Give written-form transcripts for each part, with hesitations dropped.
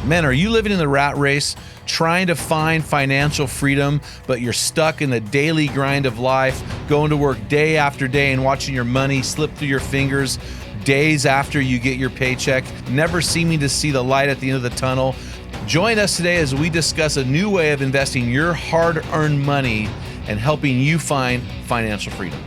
Men, are you living in the rat race, trying to find financial freedom, but you're stuck in the daily grind of life, going to work day after day and watching your money slip through your fingers days after you get your paycheck, never seeming to see the light at the end of the tunnel? Join us today as we discuss a new way of investing your hard-earned money and helping you find financial freedom.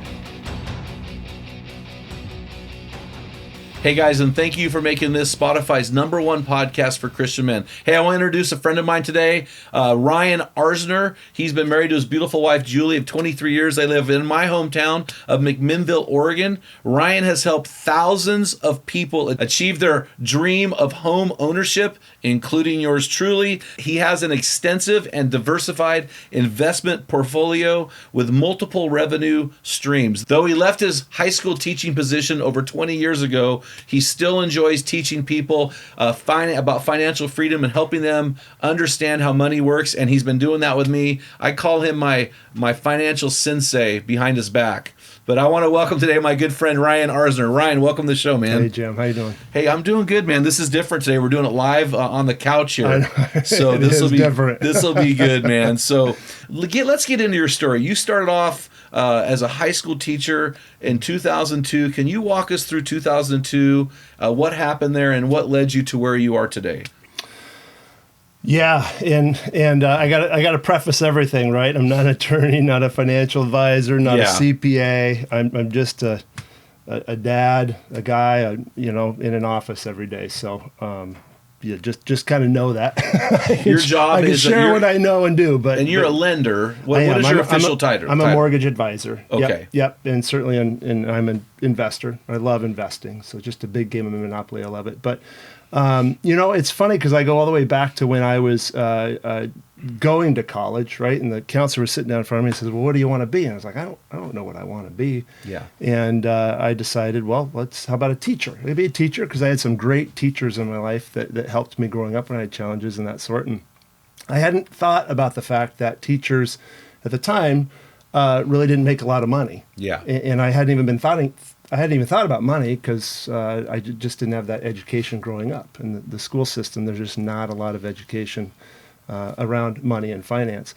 Hey guys, and thank you for making this Spotify's #1 podcast for Christian men. Hey, I want to introduce a friend of mine today, Ryan Arzner. He's been married to his beautiful wife, Julie, of 23 years. They live in my hometown of McMinnville, Oregon. Ryan has helped thousands of people achieve their dream of home ownership, including yours truly. He has an extensive and diversified investment portfolio with multiple revenue streams. Though he left his high school teaching position over 20 years ago, he still enjoys teaching people about financial freedom and helping them understand how money works, and he's been doing that with me. I call him my financial sensei behind his back. But I want to welcome today my good friend Ryan Arzner. Ryan, welcome to the show, man. Hey, Jim. How you doing? Hey, I'm doing good, man. This is different today. We're doing it live on the couch here. So this will be different. This will be good, man. So let's get into your story. You started off as a high school teacher in 2002. Can you walk us through 2002? What happened there, and what led you to where you are today? Yeah, and I got to preface everything, right? I'm not an attorney, not a financial advisor, not a CPA. I'm just a dad, a guy, in an office every day. So just kind of know that. Your job I can is share what I know and do, but you're a lender. What is your official title? I'm a mortgage advisor. Okay. Yep, and certainly, and I'm an investor. I love investing. So just a big game of Monopoly. I love it, but. It's funny because I go all the way back to when I was going to college, right? And the counselor was sitting down in front of me and says, "Well, what do you want to be?" And I was like, I don't know what I want to be. Yeah. And I decided, well, how about a teacher? I'd be a teacher because I had some great teachers in my life that helped me growing up when I had challenges and that sort. And I hadn't thought about the fact that teachers at the time really didn't make a lot of money. Yeah. And I hadn't even thought about money because I just didn't have that education growing up. In the school system, there's just not a lot of education around money and finance.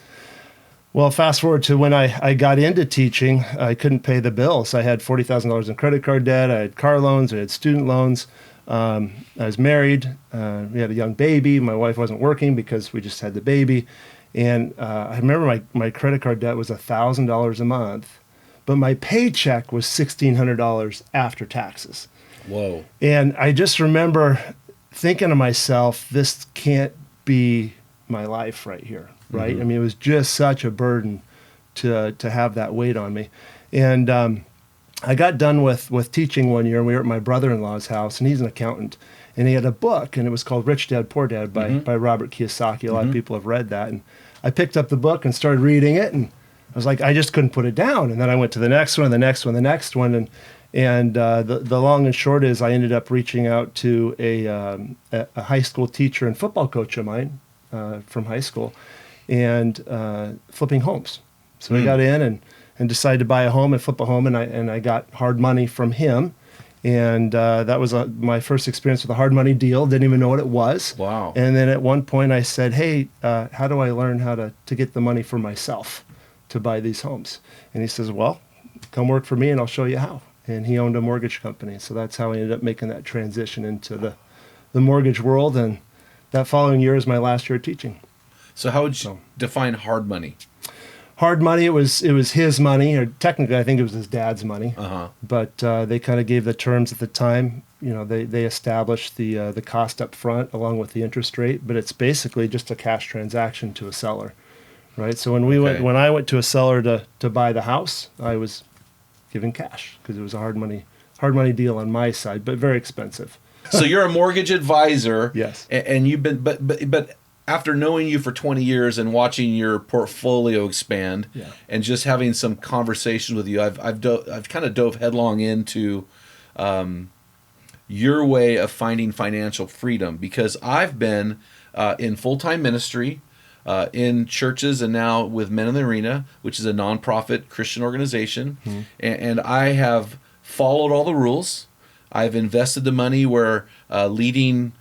Well, fast forward to when I got into teaching, I couldn't pay the bills. I had $40,000 in credit card debt. I had car loans. I had student loans. I was married. We had a young baby. My wife wasn't working because we just had the baby. And I remember my credit card debt was $1,000 a month. But my paycheck was $1,600 after taxes. Whoa. And I just remember thinking to myself, this can't be my life right here, right? Mm-hmm. I mean, it was just such a burden to have that weight on me. And I got done with teaching one year, and we were at my brother-in-law's house, and he's an accountant. And he had a book, and it was called Rich Dad, Poor Dad by Robert Kiyosaki. A lot of people have read that. And I picked up the book and started reading it, and I was like, I just couldn't put it down. And then I went to the next one, the next one, the next one. And the long and short is I ended up reaching out to a high school teacher and football coach of mine from high school and flipping homes. So I got in and decided to buy a home and flip a home. And I got hard money from him. And that was my first experience with a hard money deal. Didn't even know what it was. Wow. And then at one point I said, hey, how do I learn how to get the money for myself to buy these homes? And he says, well, come work for me and I'll show you how. And he owned a mortgage company. So that's how I ended up making that transition into the mortgage world. And that following year is my last year teaching. So how would you define hard money? Hard money, it was his money, or technically I think it was his dad's money. Uh-huh. But they kind of gave the terms at the time. They established the cost up front along with the interest rate, but it's basically just a cash transaction to a seller. Right, so when I went to a seller to buy the house, I was given cash because it was a hard money deal on my side, but very expensive. So you're a mortgage advisor, yes, and you've been, but after knowing you for 20 years and watching your portfolio expand, and just having some conversations with you, I've kind of dove headlong into your way of finding financial freedom, because I've been in full-time ministry. In churches and now with Men in the Arena, which is a nonprofit Christian organization. Mm-hmm. And I have followed all the rules. I've invested the money where leading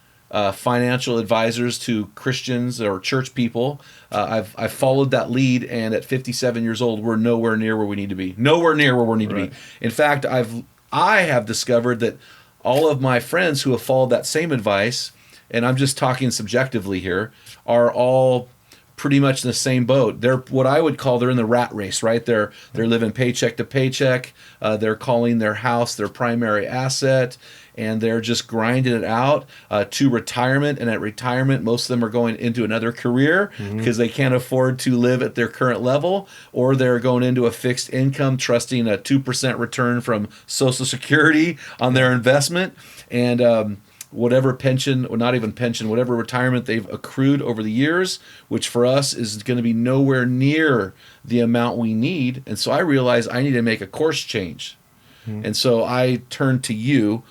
financial advisors to Christians or church people. I've followed that lead, and at 57 years old, we're nowhere near where we need to be. Nowhere near where we need to be. In fact, I have discovered that all of my friends who have followed that same advice, and I'm just talking subjectively here, are all pretty much in the same boat. They're what I would call they're in the rat race, right? They're living paycheck to paycheck. They're calling their house their primary asset, and they're just grinding it out to retirement. And at retirement, most of them are going into another career because they can't afford to live at their current level, or they're going into a fixed income, trusting a 2% return from Social Security on their investment. And whatever pension, or not even pension, whatever retirement they've accrued over the years, which for us is going to be nowhere near the amount we need. And so I realized I need to make a course change. And so I turned to you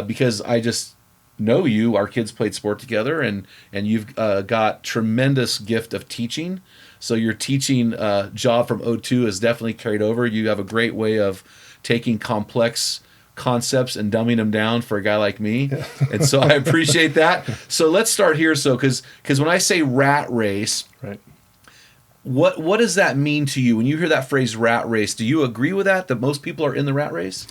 because I just know you. Our kids played sport together, and you've got tremendous gift of teaching. So your teaching job from O2 is definitely carried over. You have a great way of taking complex concepts and dumbing them down for a guy like me. And so I appreciate that. So let's start here. So because when I say rat race, Right. what does that mean to you? When you hear that phrase rat race, do you agree with that most people are in the rat race?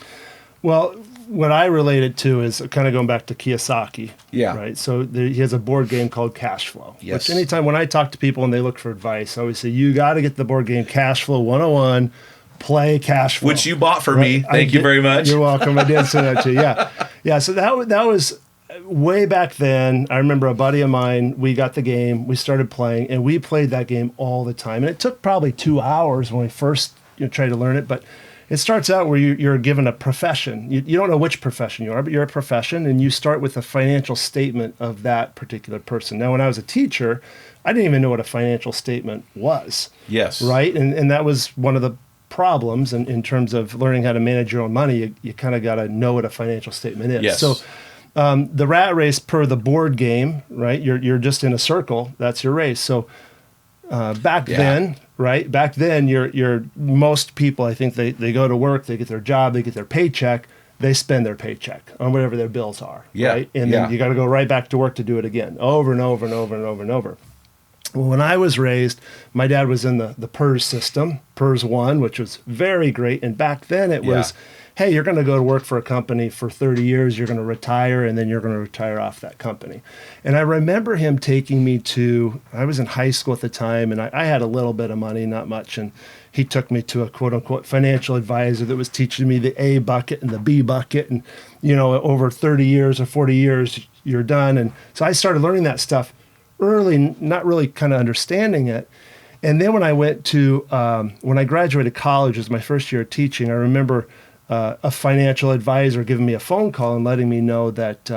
Well, what I relate it to is kind of going back to Kiyosaki. Yeah. Right. So he has a board game called Cash Flow. Yes. Which anytime when I talk to people and they look for advice, I always say, you got to get the board game Cash Flow 101. Play Cash Flow, Which you bought for me. Thank you very much. You're welcome. I did send that to you. Yeah. So that was way back then. I remember a buddy of mine. We got the game. We started playing, and we played that game all the time. And it took probably 2 hours when we first tried to learn it. But it starts out where you're given a profession. You don't know which profession you are, but you're a profession, and you start with a financial statement of that particular person. Now, when I was a teacher, I didn't even know what a financial statement was. Yes. Right, and that was one of the problems in terms of learning how to manage your own money. You kind of got to know what a financial statement is. Yes. So the rat race per the board game, right? You're just in a circle. That's your race. So back then, you're most people, I think they go to work, they get their job, they get their paycheck, they spend their paycheck on whatever their bills are. Yeah. Right? And then you got to go right back to work to do it again, over and over and over and over and over. Well, when I was raised, my dad was in the PERS system, PERS 1, which was very great. And back then it was, hey, you're going to go to work for a company for 30 years, you're going to retire, and then you're going to retire off that company. And I remember him taking me I was in high school at the time, and I had a little bit of money, not much. And he took me to a quote unquote financial advisor that was teaching me the A bucket and the B bucket. And, over 30 years or 40 years, you're done. And so I started learning that stuff early, not really kind of understanding it. And then when I went to, when I graduated college, it was my first year of teaching, I remember a financial advisor giving me a phone call and letting me know that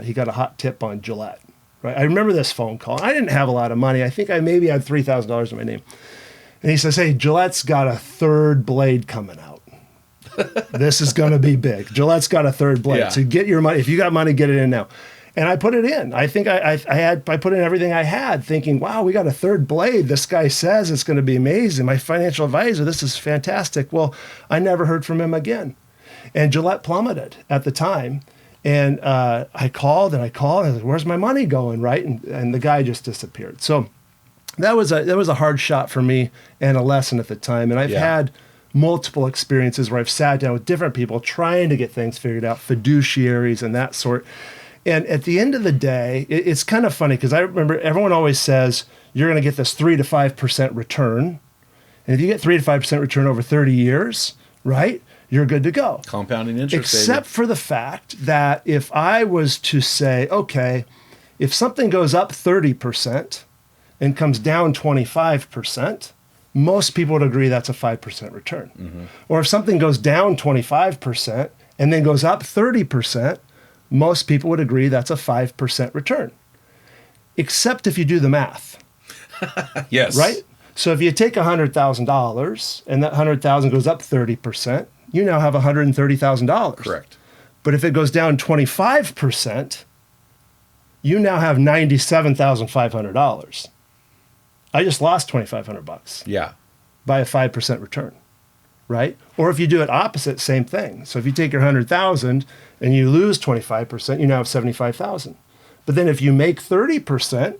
he got a hot tip on Gillette. Right? I remember this phone call. I didn't have a lot of money. I think I maybe had $3,000 in my name. And he says, hey, Gillette's got a third blade coming out. This is going to be big. Gillette's got a third blade. Yeah. So get your money. If you got money, get it in now. And I put it in. I think I put in everything I had, thinking, wow, we got a third blade. This guy says it's going to be amazing. My financial advisor, this is fantastic. Well, I never heard from him again. And Gillette plummeted at the time. And I called. And I was like, where's my money going, right? And the guy just disappeared. So that was a hard shot for me and a lesson at the time. And I've had multiple experiences where I've sat down with different people trying to get things figured out, fiduciaries and that sort. And at the end of the day, it's kind of funny because I remember everyone always says you're going to get this 3 to 5% return. And if you get 3 to 5% return over 30 years, right, you're good to go. Compounding interest. Except for the fact that if I was to say, okay, if something goes up 30% and comes down 25%, most people would agree that's a 5% return. Mm-hmm. Or if something goes down 25% and then goes up 30%, most people would agree that's a 5% return, except if you do the math. Yes. Right? So if you take $100,000 and that 100,000 goes up 30%, you now have $130,000. Correct. But if it goes down 25%, you now have $97,500. I just lost $2,500. Yeah. By a 5% return. Right? Or if you do it opposite, same thing. So if you take your 100,000 and you lose 25%, you now have 75,000. But then if you make 30%,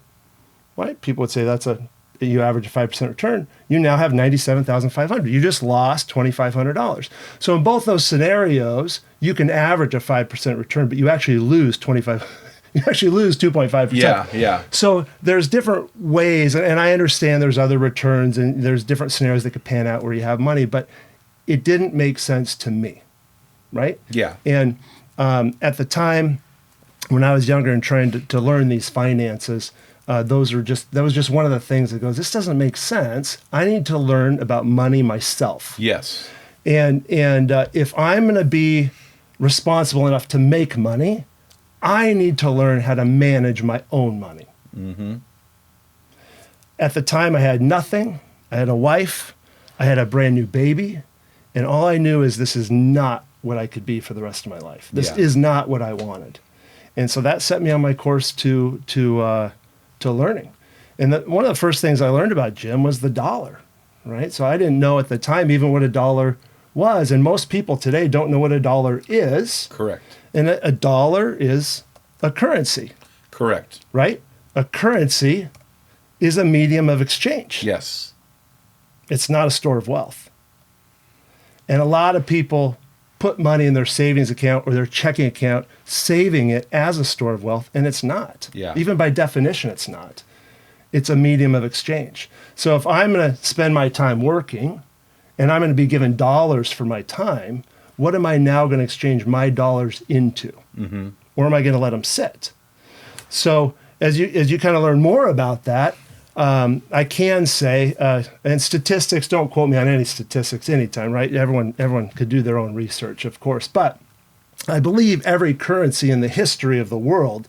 right? People would say you average a 5% return. You now have $97,500. You just lost $2,500. So in both those scenarios, you can average a 5% return, but you actually lose 2.5%. Yeah. So there's different ways, and I understand there's other returns and there's different scenarios that could pan out where you have money, but it didn't make sense to me, right? Yeah. And at the time when I was younger and trying to learn these finances, that was just one of the things that goes, this doesn't make sense. I need to learn about money myself. Yes. And if I'm going to be responsible enough to make money, I need to learn how to manage my own money. Mm-hmm. At the time, I had nothing. I had a wife. I had a brand new baby. And all I knew is this is not what I could be for the rest of my life. This is not what I wanted. And so that set me on my course to learning. And one of the first things I learned about Jim was the dollar, right? So I didn't know at the time even what a dollar was. And most people today don't know what a dollar is. Correct. And a dollar is a currency. Correct. Right? A currency is a medium of exchange. Yes. It's not a store of wealth. And a lot of people put money in their savings account or their checking account, saving it as a store of wealth, and it's not. Yeah. Even by definition, it's not. It's a medium of exchange. So if I'm going to spend my time working and I'm going to be given dollars for my time, what am I now going to exchange my dollars into? Mm-hmm. Or am I going to let them sit? So as you kind of learn more about that, I can say, and statistics, don't quote me on any statistics anytime, right? Everyone could do their own research, of course. But I believe every currency in the history of the world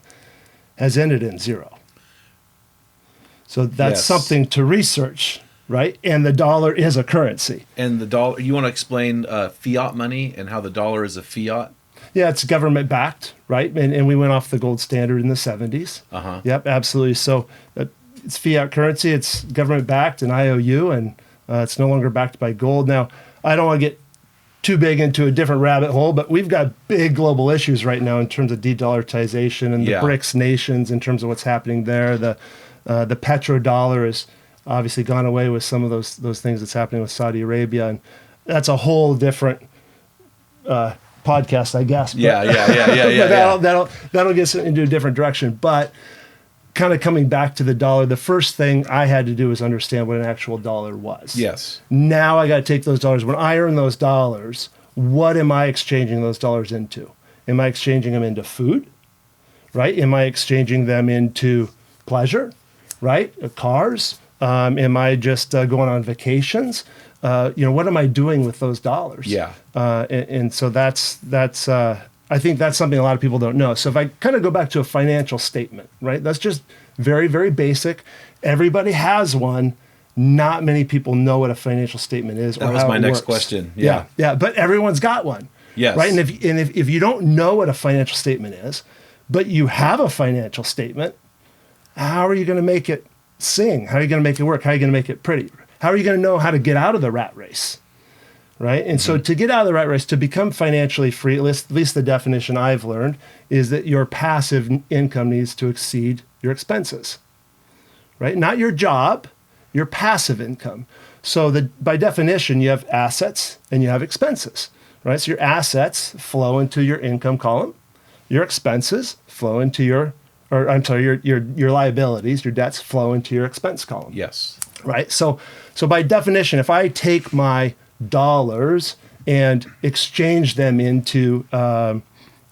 has ended in zero. So that's something to research, right? And the dollar is a currency. And the dollar, you want to explain fiat money and how the dollar is a fiat? Yeah, it's government backed, right? And we went off the gold standard in the 70s. Uh-huh. Yep, absolutely. So it's fiat currency, it's government backed, an IOU, and it's no longer backed by gold. Now, I don't want to get too big into a different rabbit hole, but we've got big global issues right now in terms of de-dollarization and the BRICS nations in terms of what's happening there. The petrodollar has obviously gone away with some of those things that's happening with Saudi Arabia, and that's a whole different podcast, I guess. But, that'll get us into a different direction. But kind of coming back to the dollar, the first thing I had to do was understand what an actual dollar was. Yes. Now I got to take those dollars. When I earn those dollars, what am I exchanging those dollars into? Am I exchanging them into food? Right? Am I exchanging them into pleasure? Right? Cars? Am I just going on vacations? What am I doing with those dollars? Yeah. And so that's I think that's something a lot of people don't know. So if I kind of go back to a financial statement, right? That's just very, very basic. Everybody has one. Not many people know what a financial statement is. That was my next question. Yeah. But everyone's got one. Yes. Right. And if you don't know what a financial statement is, but you have a financial statement, how are you going to make it sing? How are you going to make it work? How are you going to make it pretty? How are you going to know how to get out of the rat race? Right? And so to get out of the rat race, to become financially free, at least the definition I've learned, is that your passive income needs to exceed your expenses. Right? Not your job, your passive income. So by definition, you have assets and you have expenses. Right? So your assets flow into your income column. Your expenses flow into your liabilities, your debts flow into your expense column. Yes. Right? So by definition, if I take my dollars and exchange them into a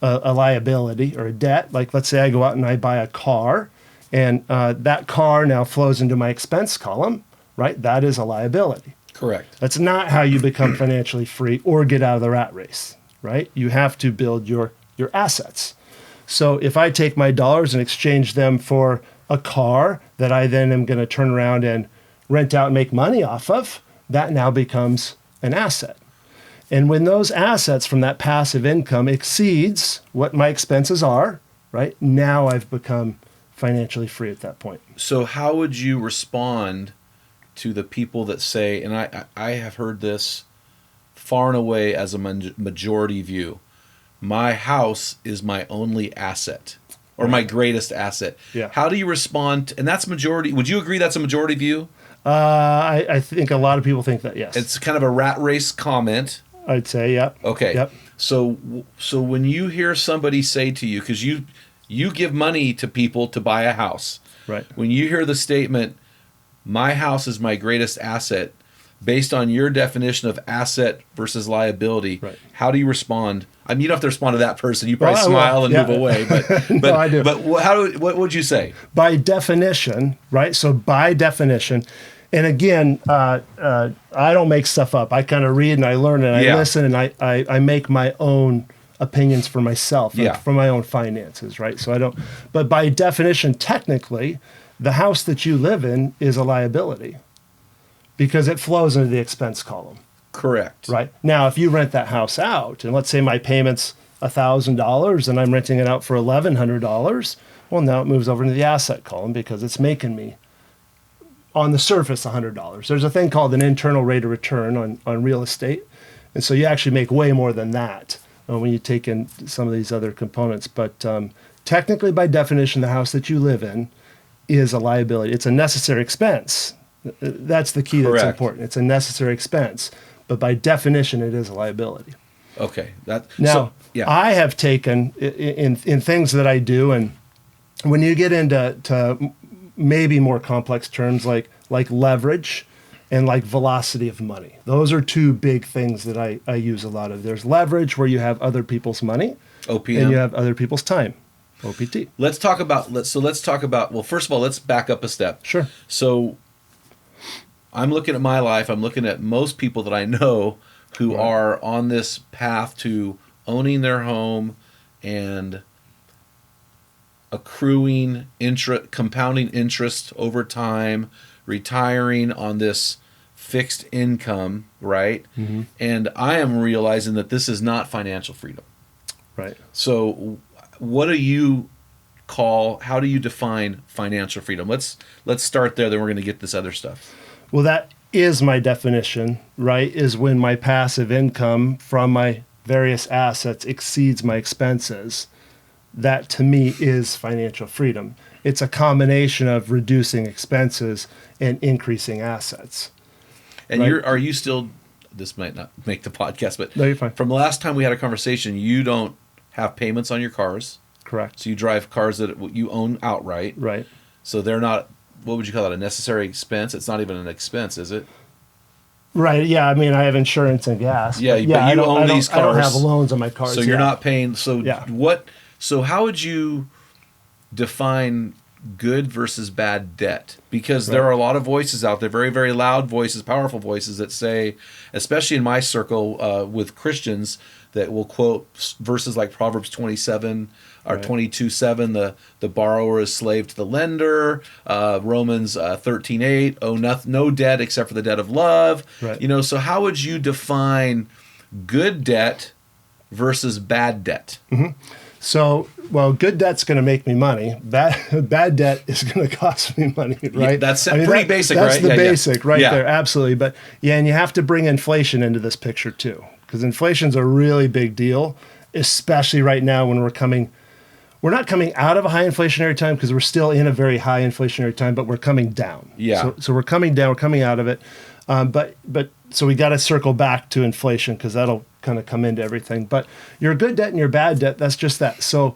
liability or a debt, like let's say I go out and I buy a car, and that car now flows into my expense column, right? That is a liability. Correct. That's not how you become financially free or get out of the rat race, right? You have to build your assets. So if I take my dollars and exchange them for a car that I then am going to turn around and rent out and make money off of, that now becomes an asset. And when those assets from that passive income exceeds what my expenses are, right, now I've become financially free at that point. So how would you respond to the people that say, and I have heard this far and away as a majority view, my house is my only asset. or my greatest asset. Yeah. How do you respond? And that's majority. Would you agree that's a majority view? I think a lot of people think that, yes. It's kind of a rat race comment. I'd say, yep. Okay. Yep. So when you hear somebody say to you, because you give money to people to buy a house. Right. When you hear the statement, my house is my greatest asset, based on your definition of asset versus liability, right. How do you respond? I mean, you don't have to respond to that person. You probably Well, smile and yeah. move away. But No, I do. But what would you say? By definition, right? So by definition, and again, I don't make stuff up. I kind of read and I learn and I listen and I make my own opinions for myself, for my own finances, right? So I don't. But by definition, technically, the house that you live in is a liability because it flows into the expense column. Correct. Right. Now, if you rent that house out, and let's say my payment's $1,000 and I'm renting it out for $1,100, well, now it moves over into the asset column because it's making me, on the surface, $100. There's a thing called an internal rate of return on real estate. And so you actually make way more than that when you take in some of these other components. But technically, by definition, the house that you live in is a liability. It's a necessary expense. That's the key. Correct. That's important. It's a necessary expense, but by definition, it is a liability. Okay. I have taken in things that I do, and when you get into maybe more complex terms like leverage and like velocity of money, those are two big things that I use a lot of. There's leverage where you have other people's money, OPM, and you have other people's time. OPT. Let's talk about. Well, first of all, let's back up a step. Sure. So I'm looking at my life. I'm looking at most people that I know who are on this path to owning their home and accruing interest, compounding interest over time, retiring on this fixed income, right? Mm-hmm. And I am realizing that this is not financial freedom. Right. So what do you how do you define financial freedom? Let's start there, then we're going to get this other stuff. Well, that is my definition, right? Is when my passive income from my various assets exceeds my expenses. That to me is financial freedom. It's a combination of reducing expenses and increasing assets. And right? Are you still, this might not make the podcast, but no, you're fine. From the last time we had a conversation, you don't have payments on your cars. Correct. So you drive cars that you own outright. Right. So they're not, what would you call it, a necessary expense? It's not even an expense, is it? Right. Yeah. I mean, I have insurance and gas. Yeah. But you own these cars. I don't have loans on my cars. So you're not paying. So yeah. So how would you define good versus bad debt? Because there are a lot of voices out there, very, very loud voices, powerful voices that say, especially in my circle with Christians, that will quote verses like Proverbs 27 or 22:7, the borrower is slave to the lender, Romans 13:8, owe no debt except for the debt of love. Right. So how would you define good debt versus bad debt? Mm-hmm. So, good debt's going to make me money. Bad debt is going to cost me money, right? Yeah, that's pretty basic, right? That's the basic right there, absolutely. But and you have to bring inflation into this picture too, because inflation's a really big deal, especially right now when we're not coming out of a high inflationary time because we're still in a very high inflationary time, but we're coming down. Yeah. So we're coming down, we're coming out of it. But so we got to circle back to inflation because that'll kind of come into everything. But your good debt and your bad debt, that's just that. So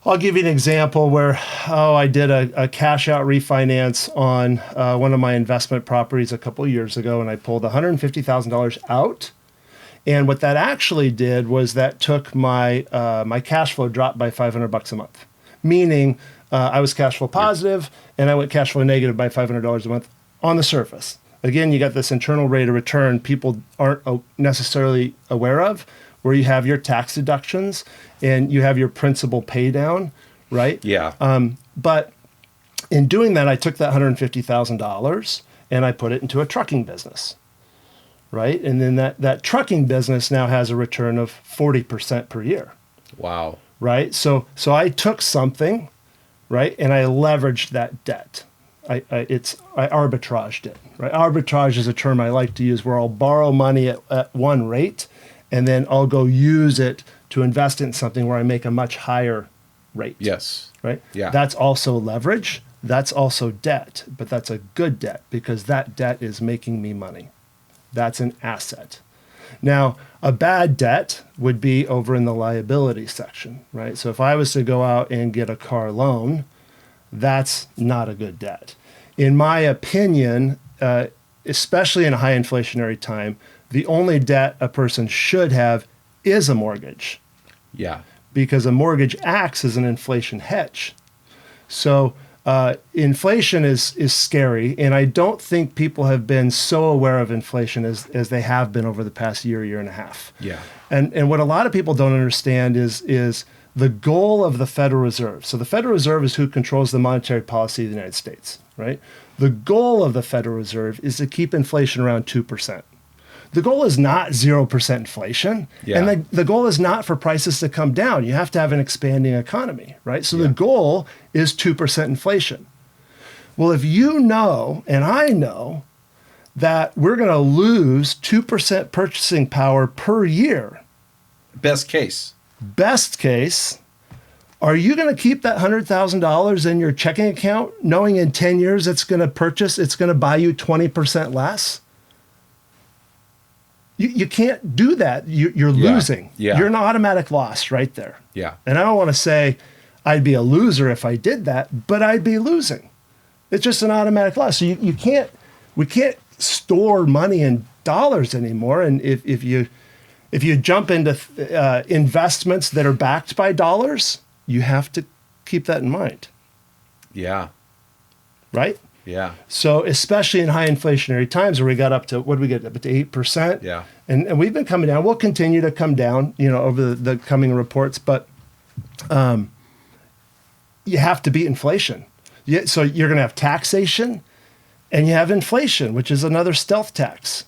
I'll give you an example where, I did a cash out refinance on one of my investment properties a couple of years ago, and I pulled $150,000 out. And what that actually did was that took my my cash flow dropped by $500 a month, meaning I was cash flow positive and I went cash flow negative by $500 a month on the surface. Again, you got this internal rate of return people aren't necessarily aware of, where you have your tax deductions and you have your principal pay down, right? Yeah. But in doing that, I took that $150,000 and I put it into a trucking business, right? And then that trucking business now has a return of 40% per year. Wow. Right? So I took something, right, and I leveraged that debt. I arbitraged it. Right? Arbitrage is a term I like to use where I'll borrow money at one rate and then I'll go use it to invest in something where I make a much higher rate. Yes. Right? Yeah. That's also leverage. That's also debt, but that's a good debt because that debt is making me money. That's an asset. Now, a bad debt would be over in the liability section, right? So if I was to go out and get a car loan, that's not a good debt. In my opinion, especially in a high inflationary time, the only debt a person should have is a mortgage. Yeah. Because a mortgage acts as an inflation hedge. So inflation is scary, and I don't think people have been so aware of inflation as they have been over the past year and a half. Yeah. And what a lot of people don't understand is the goal of the Federal Reserve. So the Federal Reserve is who controls the monetary policy of the United States, right? The goal of the Federal Reserve is to keep inflation around 2%. The goal is not 0% inflation. Yeah. And the goal is not for prices to come down. You have to have an expanding economy, right? So the goal is 2% inflation. Well, if you know, and I know, that we're going to lose 2% purchasing power per year. Best case. Best case, are you going to keep that $100,000 in your checking account knowing in 10 years it's going to buy you 20% less? You can't do that. You're losing. Yeah. You're an automatic loss right there. Yeah. And I don't want to say I'd be a loser if I did that, but I'd be losing. It's just an automatic loss. So we can't store money in dollars anymore. And if you jump into investments that are backed by dollars, you have to keep that in mind. Yeah. Right? Yeah. So especially in high inflationary times where we got up to, what did we get up to 8%? Yeah. And we've been coming down. We'll continue to come down, over the coming reports, but you have to beat inflation. So you're going to have taxation and you have inflation, which is another stealth tax.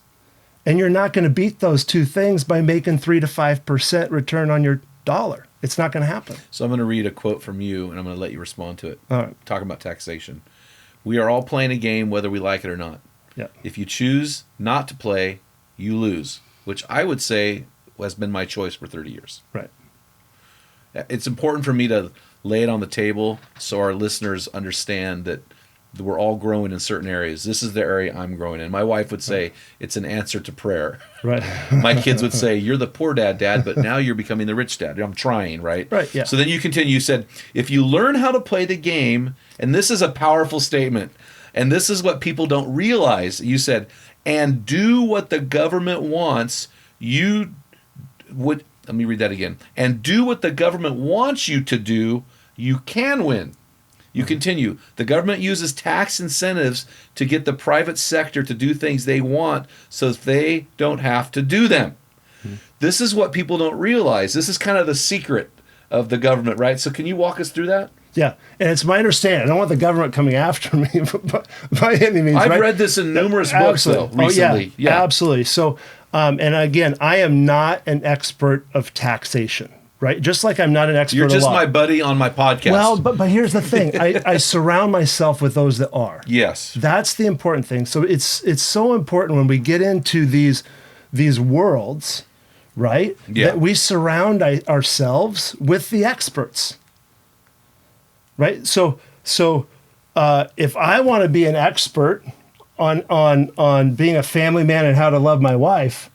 And you're not going to beat those two things by making 3 to 5% return on your dollar. It's not going to happen. So I'm going to read a quote from you and I'm going to let you respond to it. All right. Talking about taxation. We are all playing a game whether we like it or not. Yeah. If you choose not to play, you lose, which I would say has been my choice for 30 years. Right. It's important for me to lay it on the table so our listeners understand that we're all growing in certain areas. This is the area I'm growing in. My wife would say it's an answer to prayer. Right. My kids would say, you're the poor dad, but now you're becoming the rich dad. I'm trying, right? Right, yeah. So then you continue. You said, if you learn how to play the game, and this is a powerful statement, and this is what people don't realize. You said, and do what the government wants, you would, let me read that again. And do what the government wants you to do, you can win. You continue. The government uses tax incentives to get the private sector to do things they want so that they don't have to do them. Mm-hmm. This is what people don't realize. This is kind of the secret of the government, right? So can you walk us through that? Yeah, and it's my understanding. I don't want the government coming after me by any means. I've right? read this in numerous books, though, recently. Oh, yeah, absolutely. So, and again, I am not an expert of taxation. Right, just like I'm not an expert. You're just of law. My buddy on my podcast. Well, but here's the thing: I surround myself with those that are. Yes, that's the important thing. So it's so important when we get into these worlds, right? Yeah. That we surround ourselves with the experts. Right. So if I want to be an expert on being a family man and how to love my wife,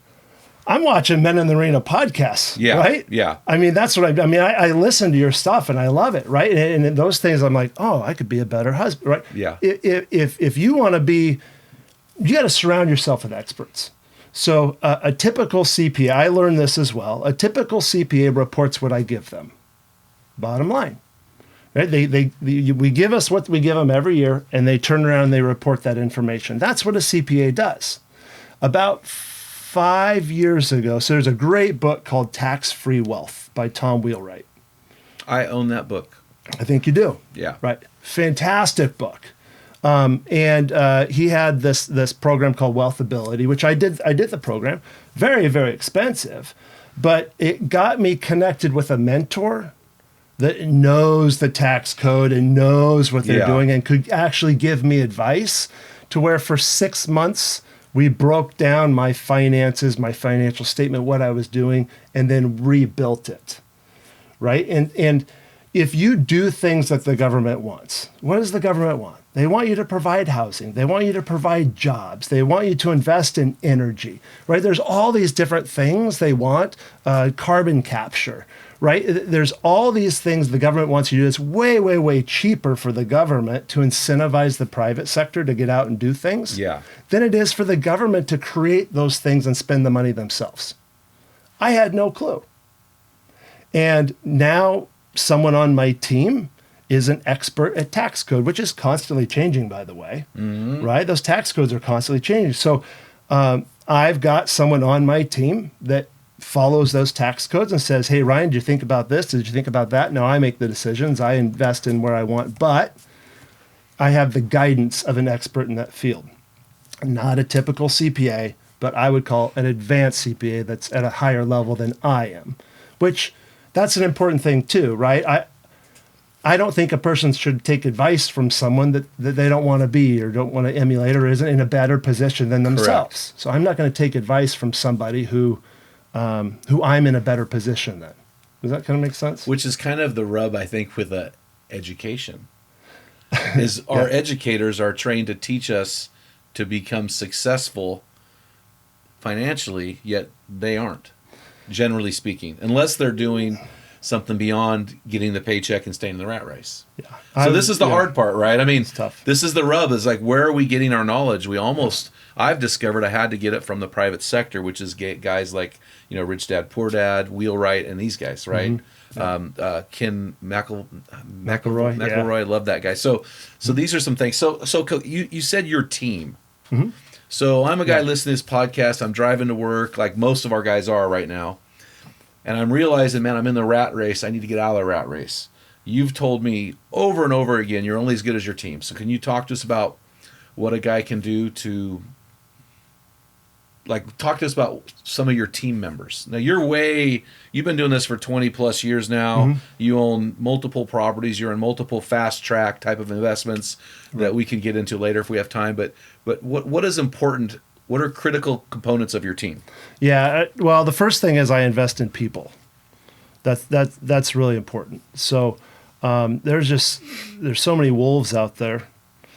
I'm watching Men in the Arena podcasts, yeah, right? Yeah. I mean, that's what I mean. I listen to your stuff and I love it, right? And those things, I'm like, oh, I could be a better husband, right? Yeah. If you want to be, you got to surround yourself with experts. So a typical CPA, I learned this as well. A typical CPA reports what I give them. Bottom line, right? We give us what we give them every year, and they turn around and they report that information. That's what a CPA does. About 5 years ago, so there's a great book called Tax-Free Wealth by Tom Wheelwright. I own that book. I think you do. Yeah. Right. Fantastic book. And he had this program called Wealth Ability, which I did the program. Very, very expensive, but it got me connected with a mentor that knows the tax code and knows what they're doing and could actually give me advice to where for 6 months, we broke down my finances, my financial statement, what I was doing, and then rebuilt it, right? And if you do things that the government wants, what does the government want? They want you to provide housing. They want you to provide jobs. They want you to invest in energy, right? There's all these different things they want, carbon capture, right? There's all these things the government wants you to do. It's way, way, way cheaper for the government to incentivize the private sector to get out and do things than it is for the government to create those things and spend the money themselves. I had no clue. And now someone on my team is an expert at tax code, which is constantly changing, by the way, right? Those tax codes are constantly changing. So I've got someone on my team that follows those tax codes and says, hey, Ryan, did you think about this? Did you think about that? No, I make the decisions. I invest in where I want, but I have the guidance of an expert in that field. Not a typical CPA, but I would call an advanced CPA that's at a higher level than I am, which that's an important thing too, right? I don't think a person should take advice from someone that they don't want to be or don't want to emulate or isn't in a better position than themselves. Correct. So I'm not going to take advice from somebody who I'm in a better position than. Does that kind of make sense? Which is kind of the rub, I think, with education. Is our educators are trained to teach us to become successful financially, yet they aren't, generally speaking, unless they're doing something beyond getting the paycheck and staying in the rat race. Yeah. So this is the hard part, right? I mean, it's tough. This is the rub, is like, where are we getting our knowledge? I've discovered I had to get it from the private sector, which is guys like, Rich Dad, Poor Dad, Wheelwright, and these guys, right? Mm-hmm. Ken McElroy. I love that guy. So these are some things. So you said your team. Mm-hmm. So I'm a guy listening to this podcast. I'm driving to work, like most of our guys are right now. And I'm realizing, man, I'm in the rat race. I need to get out of the rat race. You've told me over and over again, you're only as good as your team. So can you talk to us about what a guy can do to, talk to us about some of your team members. Now, you've been doing this for 20 plus years now. Mm-hmm. You own multiple properties. You're in multiple fast track type of investments that we can get into later if we have time. But what is important? What are critical components of your team? Yeah, well, the first thing is I invest in people. That's really important. So there's so many wolves out there.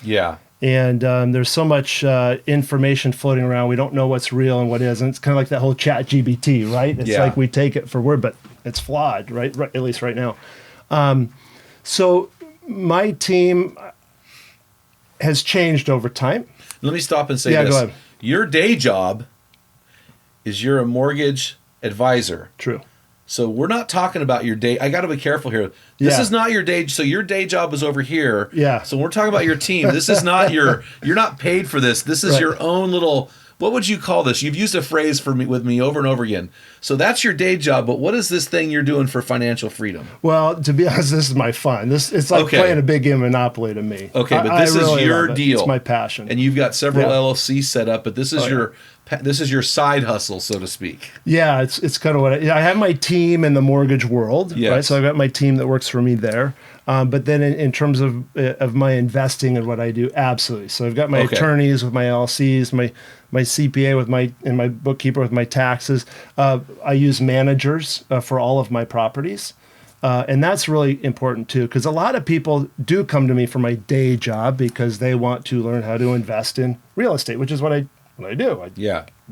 Yeah. And there's so much information floating around. We don't know what's real and what isn't. It's kind of like that whole chat GBT, right? It's like we take it for word, but it's flawed, right? At least right now. So my team has changed over time. Let me stop and say this. Go ahead. Your day job is you're a mortgage advisor. True. So we're not talking about your day. I got to be careful here. This is not your day. So your day job is over here. Yeah. So we're talking about your team. This is not you're not paid for this. This is your own little, what would you call this? You've used a phrase with me over and over again. So that's your day job. But what is this thing you're doing for financial freedom? Well, to be honest, this is my fun. It's like playing a big game of Monopoly to me. Okay, but this is your deal. It's my passion. And you've got several LLCs set up, but this is this is your side hustle, so to speak. Yeah, it's kind of what I have my team in the mortgage world, right? So I've got my team that works for me there. But then in terms of my investing and what I do, absolutely. So I've got my attorneys with my LLCs, my CPA with my bookkeeper with my taxes. I use managers for all of my properties. And that's really important too, because a lot of people do come to me for my day job because they want to learn how to invest in real estate, which is what I do. I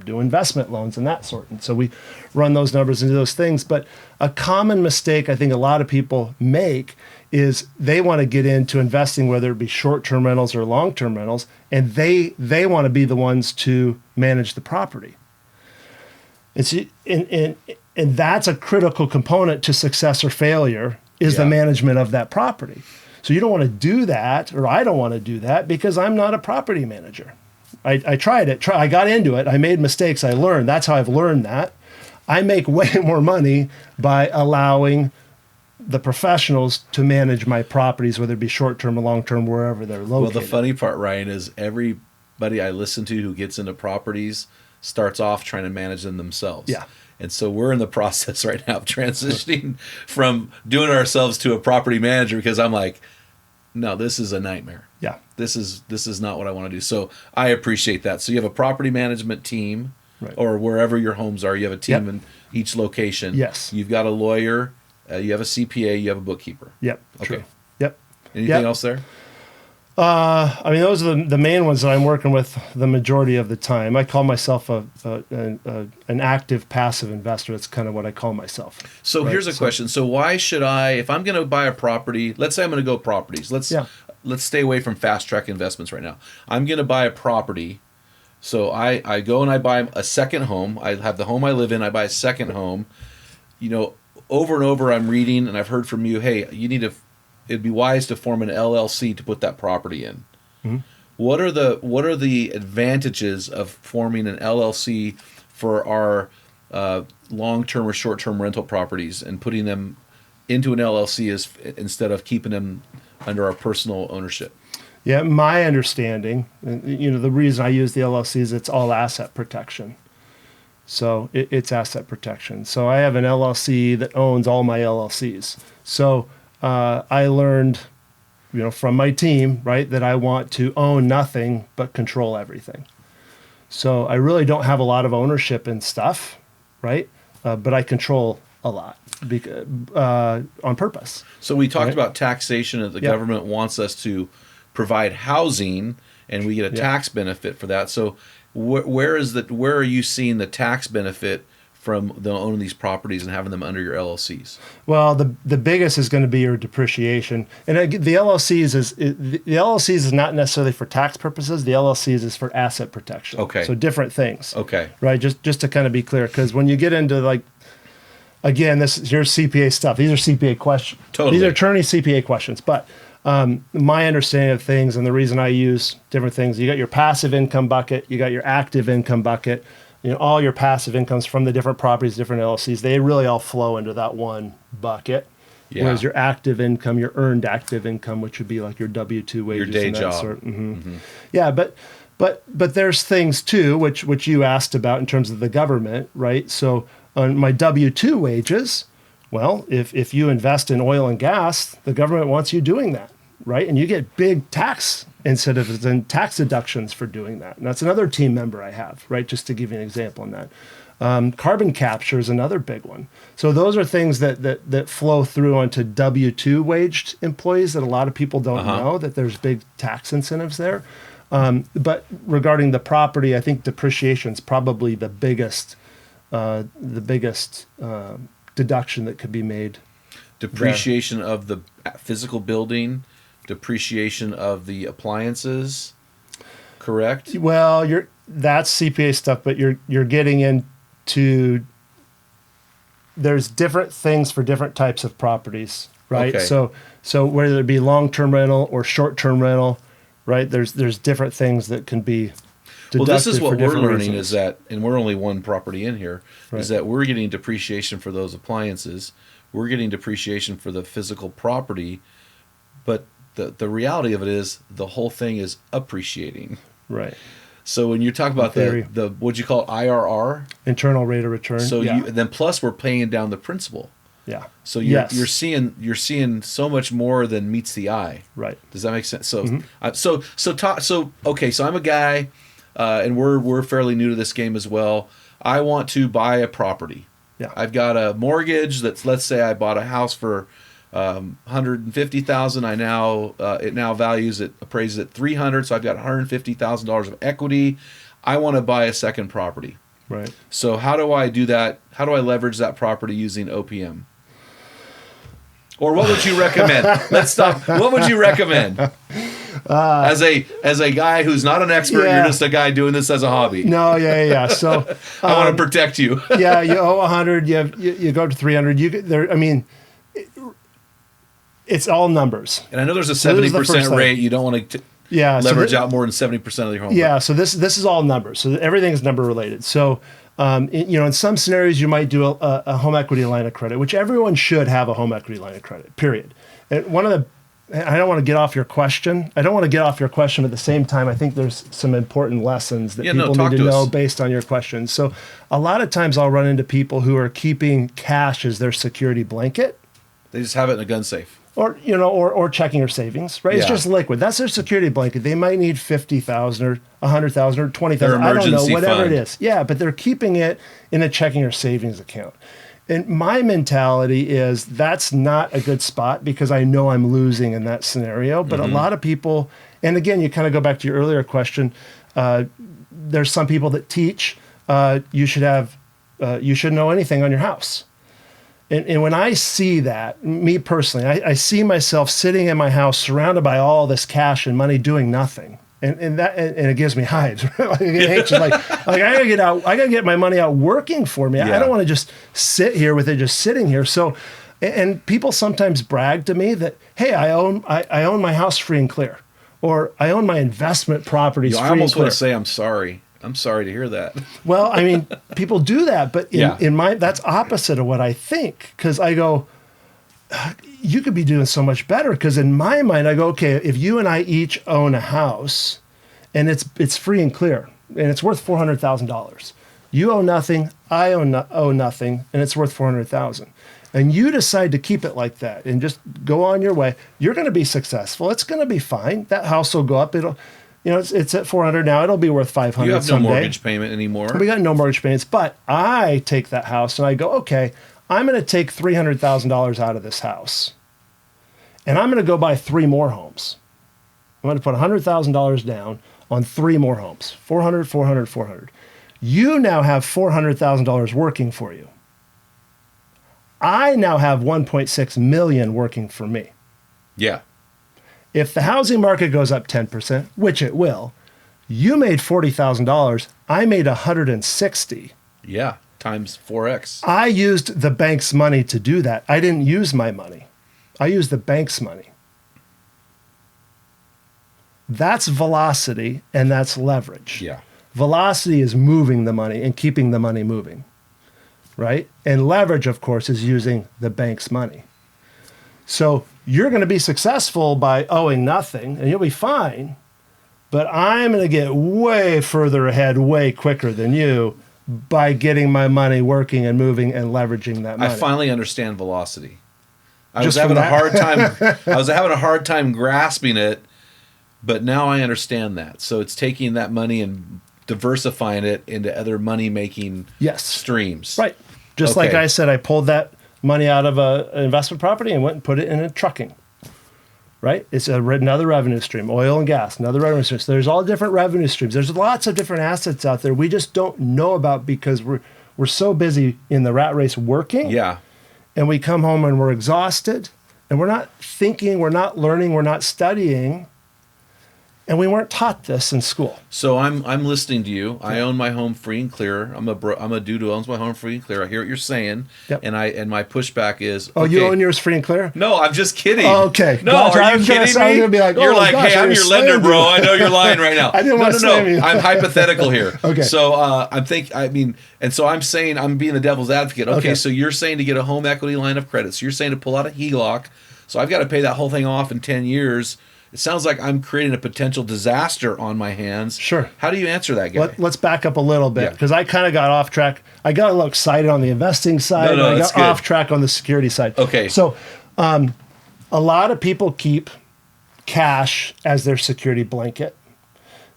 do investment loans and that sort. And so we run those numbers into those things. But a common mistake I think a lot of people make is they want to get into investing, whether it be short-term rentals or long-term rentals, and they want to be the ones to manage the property. And that's a critical component to success or failure is the management of that property. So you don't want to do that, or I don't want to do that, because I'm not a property manager. I tried it. I got into it. I made mistakes. I learned. That's how I've learned that. I make way more money by allowing the professionals to manage my properties, whether it be short-term or long-term, wherever they're located. Well, the funny part, Ryan, is everybody I listen to who gets into properties starts off trying to manage them themselves. Yeah. And so we're in the process right now of transitioning from doing ourselves to a property manager, because I'm like, no, this is a nightmare. Yeah. This is not what I want to do. So I appreciate that. So you have a property management team, or wherever your homes are, you have a team in each location. Yes. You've got a lawyer, You have a CPA. You have a bookkeeper. Yep. Okay. True. Yep. Anything else there? I mean, those are the main ones that I'm working with the majority of the time. I call myself an active passive investor. That's kind of what I call myself. So here's a question. So why should I, if I'm going to buy a property, let's say I'm going to go properties. Let's stay away from fast track investments right now. I'm going to buy a property. So I go and I buy a second home. I have the home I live in. I buy a second home. Over and over I'm reading, and I've heard from you, hey, it'd be wise to form an LLC to put that property in. Mm-hmm. What are the advantages of forming an LLC for our long-term or short-term rental properties and putting them into an LLC instead of keeping them under our personal ownership? Yeah, my understanding, the reason I use the LLC is it's all asset protection. So it's asset protection. So I have an LLC that owns all my LLCs. So I learned, from my team, right, that I want to own nothing but control everything. So I really don't have a lot of ownership in stuff, right? But I control a lot on purpose. So we talked about taxation, that the government wants us to provide housing, and we get a tax benefit for that. So where are you seeing the tax benefit from owning these properties and having them under your LLCs? Well, the biggest is going to be your depreciation, and the LLCs is not necessarily for tax purposes. The LLCs is for asset protection. Okay. So different things. Okay. Right. Just to kind of be clear, because when you get into again, here's CPA stuff. These are CPA questions. Totally. These are attorney CPA questions, but. My understanding of things, and the reason I use different things, you got your passive income bucket, you got your active income bucket, all your passive incomes from the different properties, different LLCs, they really all flow into that one bucket. Yeah. Whereas your active income, your earned active income, which would be like your W-2 wages, your day and that job. Mm-hmm. Mm-hmm. Yeah, but there's things too, which you asked about in terms of the government, right? So on my W-2 wages. Well, if you invest in oil and gas, the government wants you doing that, right? And you get big tax incentives and tax deductions for doing that. And that's another team member I have, right? Just to give you an example on that. Carbon capture is another big one. So those are things that flow through onto W-2 waged employees that a lot of people don't know, that there's big tax incentives there. But regarding the property, I think depreciation is probably the biggest deduction that could be made. Depreciation of the physical building, depreciation of the appliances, correct? Well, that's CPA stuff, but you're getting into, there's different things for different types of properties, right? Okay. So whether it be long-term rental or short-term rental, right? There's different things that can be deducted. Well, this is what we're learning reasons. is that, and we're only one property in here, is that we're getting depreciation for those appliances. We're getting depreciation for the physical property, but the reality of it is the whole thing is appreciating. Right. So when you talk about the what you call IRR, internal rate of return. So then plus we're paying down the principal. Yeah. So you're seeing so much more than meets the eye. Right. Does that make sense? So so I'm a guy. And we're fairly new to this game as well. I want to buy a property. Yeah. I've got a mortgage let's say I bought a house for $150,000. It now appraises at $300,000. So I've got $150,000 of equity. I want to buy a second property. Right. So how do I do that? How do I leverage that property using OPM? Or what would you recommend? Let's stop. What would you recommend? As a guy who's not an expert, you're just a guy doing this as a hobby. No, yeah. So I want to protect you. Yeah, you owe 100. You go to 300. It's all numbers. And I know there's a 70% rate. You don't want to leverage out more than 70% of your home. Yeah. So this is all numbers. So everything is number related. So in some scenarios you might do a home equity line of credit, which everyone should have a home equity line of credit. Period. And I don't want to get off your question. At the same time, I think there's some important lessons that people need to know based on your question. So a lot of times I'll run into people who are keeping cash as their security blanket. They just have it in a gun safe. Or checking or savings, right? Yeah. It's just liquid. That's their security blanket. They might need $50,000 or $100,000 or $20,000. I don't know, whatever it is. Yeah, but they're keeping it in a checking or savings account. And my mentality is that's not a good spot because I know I'm losing in that scenario. But a lot of people, and again, you kind of go back to your earlier question. There's some people that teach you shouldn't know anything on your house. And when I see that, me personally, I see myself sitting in my house surrounded by all this cash and money doing nothing. And it gives me hives. Like, I get anxious. Like I gotta get out. I gotta get my money out working for me. Yeah. I don't want to just sit here with it just sitting here. So, and people sometimes brag to me that, hey, I own my house free and clear, or I own my investment properties free and clear. I almost want to say I'm sorry. I'm sorry to hear that. Well, I mean, people do that, but in my that's opposite of what I think, because I go, you could be doing so much better. Because in my mind, I go, okay, if you and I each own a house, and it's free and clear, and it's worth $400,000, you owe nothing, I owe nothing, and it's worth $400,000, and you decide to keep it like that and just go on your way, you're going to be successful. It's going to be fine. That house will go up. It'll, it's at 400 now. It'll be worth 500. You have someday. no mortgage payment anymore. We got no mortgage payments, but I take that house and I go, okay, I'm going to take $300,000 out of this house, and I'm going to go buy 3 more homes. I'm going to put $100,000 down on 3 more homes, 400, 400, 400. You now have $400,000 working for you. I now have 1.6 million working for me. Yeah. If the housing market goes up 10%, which it will, you made $40,000. I made 160. Yeah. Times 4x. I used the bank's money to do that. I didn't use my money. I used the bank's money. That's velocity, and that's leverage. Yeah. Velocity is moving the money and keeping the money moving, right? And leverage, of course, is using the bank's money. So you're going to be successful by owing nothing, and you'll be fine, but I'm going to get way further ahead, way quicker than you, by getting my money working and moving and leveraging that money. I finally understand velocity. I was having a hard time grasping it, but now I understand that. So it's taking that money and diversifying it into other money-making streams. Right. Just like I said, I pulled that money out of an investment property and went and put it in a trucking. Right? It's another revenue stream. Oil and gas, another revenue stream. So there's all different revenue streams. There's lots of different assets out there we just don't know about because we're so busy in the rat race working. Yeah. And we come home and we're exhausted, and we're not thinking, we're not learning, we're not studying, and we weren't taught this in school. So I'm listening to you. I own my home free and clear. I'm a dude who owns my home free and clear. I hear what you're saying, and my pushback is, oh, you own yours free and clear? No, I'm just kidding. Oh, okay. No, Gotcha. are you kidding me? I'm gonna be like, you're like, gosh, hey, I'm your lender, bro. I know you're lying right now. I didn't want to slam you. I'm hypothetical here. Okay. So so I'm saying, I'm being the devil's advocate. Okay, so you're saying to get a home equity line of credit. So you're saying to pull out a HELOC. So I've got to pay that whole thing off in 10 years. It sounds like I'm creating a potential disaster on my hands. Sure. How do you answer that, guy? Let's back up a little bit, because I kind of got off track. I got a little excited on the investing side. No, and I that's got good. off track on the security side. Okay. So a lot of people keep cash as their security blanket.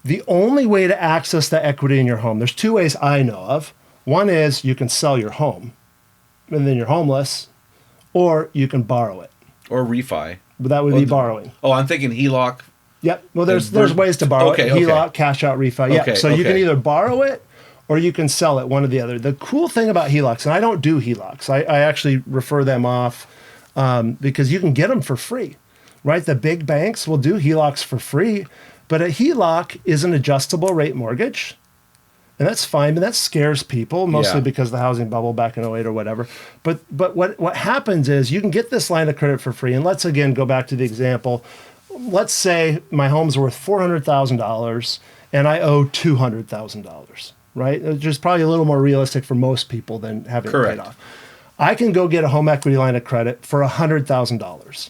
The only way to access the equity in your home, there's 2 ways I know of. One is you can sell your home, and then you're homeless, or you can borrow it. Or refi. But that would be borrowing. Oh, I'm thinking HELOC. Yep. Well, there's ways to borrow it. HELOC, cash out, refi. Yeah. So you can either borrow it or you can sell it, one or the other. The cool thing about HELOCs, and I don't do HELOCs. I actually refer them off because you can get them for free, right? The big banks will do HELOCs for free, but a HELOC is an adjustable rate mortgage. And that's fine, but that scares people, mostly because of the housing bubble back in 08 or whatever. But what happens is you can get this line of credit for free. And let's, again, go back to the example. Let's say my home's worth $400,000 and I owe $200,000, right? Which is probably a little more realistic for most people than having it paid off. I can go get a home equity line of credit for $100,000.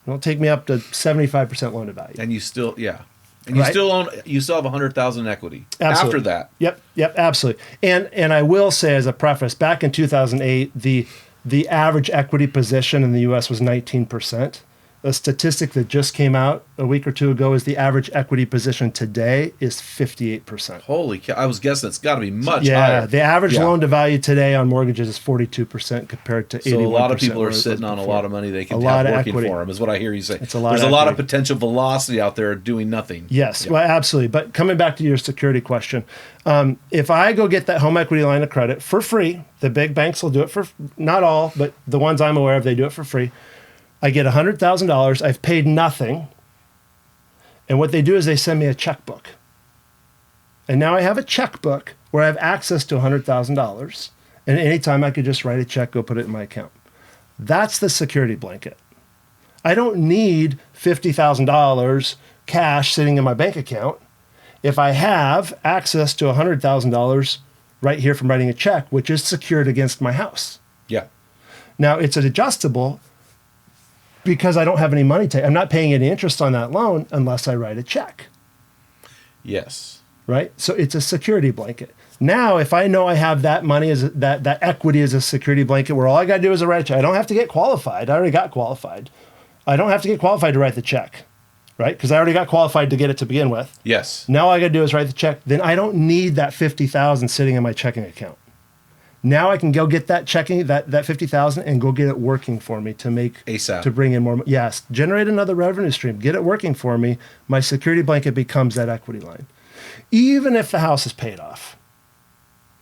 It'll take me up to 75% loan to value. And you still, and you still have 100,000 in equity. Absolutely. After that. Yep, absolutely. And I will say, as a preface, back in 2008, the average equity position in the U.S. was 19%. A statistic that just came out a week or two ago is the average equity position today is 58%. Holy cow. I was guessing it's got to be much Yeah, higher. the average loan to value today on mortgages is 42% compared to 81%. So a lot of people are sitting on a lot of money they can have working for them, is what I hear you say. It's a lot There's of a lot of equity. potential velocity out there doing nothing. Yes, well, absolutely. But coming back to your security question, if I go get that home equity line of credit for free, the big banks will do it for, not all, but the ones I'm aware of, they do it for free. I get $100,000. I've paid nothing. And what they do is they send me a checkbook. And now I have a checkbook where I have access to $100,000. And anytime I could just write a check, go put it in my account. That's the security blanket. I don't need $50,000 cash sitting in my bank account if I have access to $100,000 right here from writing a check, which is secured against my house. Yeah. Now, it's an adjustable because I don't have any money I'm not paying any interest on that loan unless I write a check. Yes. Right? So it's a security blanket. Now, if I know I have that money as that equity as a security blanket where all I got to do is a write a check, I don't have to get qualified. I already got qualified. I don't have to get qualified to write the check, right? Because I already got qualified to get it to begin with. Yes. Now all I got to do is write the check. Then I don't need that $50,000 sitting in my checking account. Now I can go get that checking, that $50,000 and go get it working for me to make ASAP. to bring in more. Yes, generate another revenue stream. Get it working for me. My security blanket becomes that equity line. Even if the house is paid off,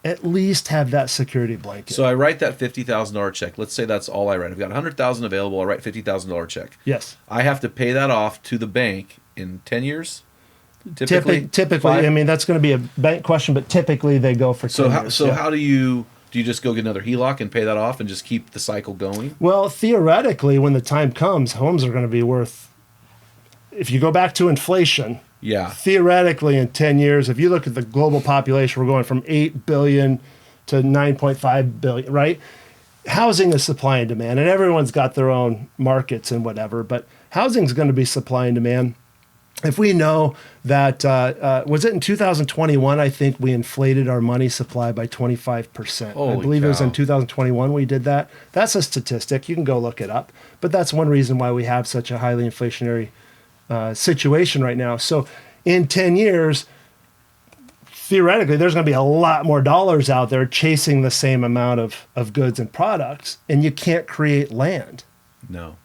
at least have that security blanket. So I write that $50,000 check. Let's say that's all I write. I've got $100,000 available. I write $50,000 check. Yes. I have to pay that off to the bank in 10 years. Typically, I mean, that's going to be a bank question, but typically they go for 10 years. So how do you just go get another HELOC and pay that off and just keep the cycle going? Well, theoretically, when the time comes, homes are going to be worth, if you go back to inflation, Yeah. theoretically in 10 years, if you look at the global population, we're going from 8 billion to 9.5 billion, right? Housing is supply and demand, and everyone's got their own markets and whatever, but housing is going to be supply and demand. If we know that, was it in 2021, I think we inflated our money supply by 25%. Holy I believe it was cow. in 2021 we did that. That's a statistic. You can go look it up. But that's one reason why we have such a highly inflationary situation right now. So in 10 years, theoretically, there's going to be a lot more dollars out there chasing the same amount of goods and products, and you can't create land. No.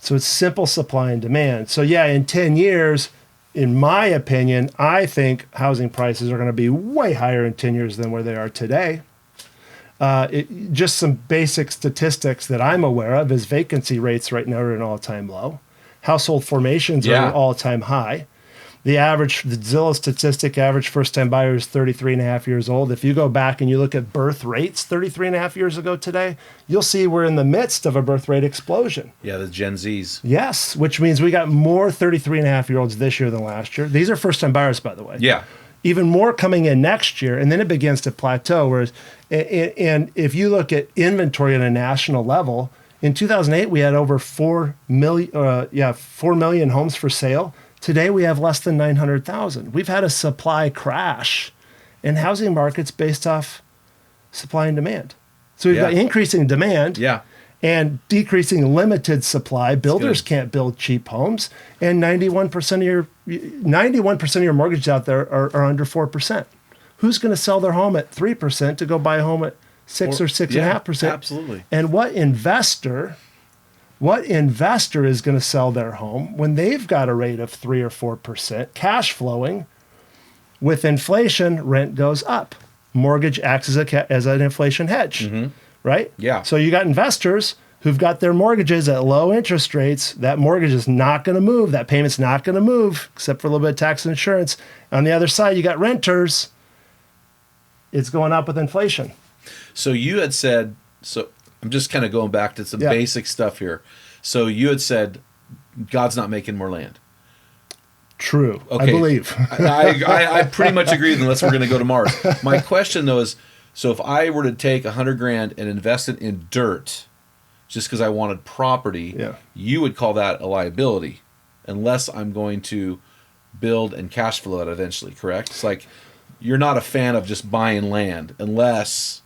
So it's simple supply and demand. So yeah, in 10 years, in my opinion, I think housing prices are going to be way higher in 10 years than where they are today. Just some basic statistics that I'm aware of is vacancy rates right now are at an all-time low. Household formations are at an all-time high. The Zillow statistic, average first-time buyer is 33 and a half years old. If you go back and you look at birth rates 33 and a half years ago today, you'll see we're in the midst of a birth rate explosion. Yeah, the Gen Zs. Yes, which means we got more 33 and a half year olds this year than last year. These are first-time buyers, by the way. Yeah. Even more coming in next year, and then it begins to plateau. Whereas, and if you look at inventory at a national level, in 2008 we had over 4 million homes for sale. Today we have less than 900,000. We've had a supply crash in housing markets based off supply and demand. So we've got increasing demand and decreasing limited supply. Builders can't build cheap homes, and 91% of your mortgages out there are under 4%. Who's going to sell their home at 3% to go buy a home at 6 or 6.5%? Absolutely. And what investor is going to sell their home when they've got a rate of 3 or 4% cash flowing? With inflation, rent goes up. Mortgage acts as an inflation hedge, right? Yeah. So you got investors who've got their mortgages at low interest rates. That mortgage is not going to move. That payment's not going to move, except for a little bit of tax and insurance. On the other side, you got renters. It's going up with inflation. So you had said, I'm just kind of going back to some basic stuff here. So you had said, God's not making more land. True. Okay. I believe. I pretty much agree unless we're going to go to Mars. My question though is, so if I were to take $100,000 and invest it in dirt, just because I wanted property, you would call that a liability, unless I'm going to build and cash flow it eventually, correct? It's like you're not a fan of just buying land unless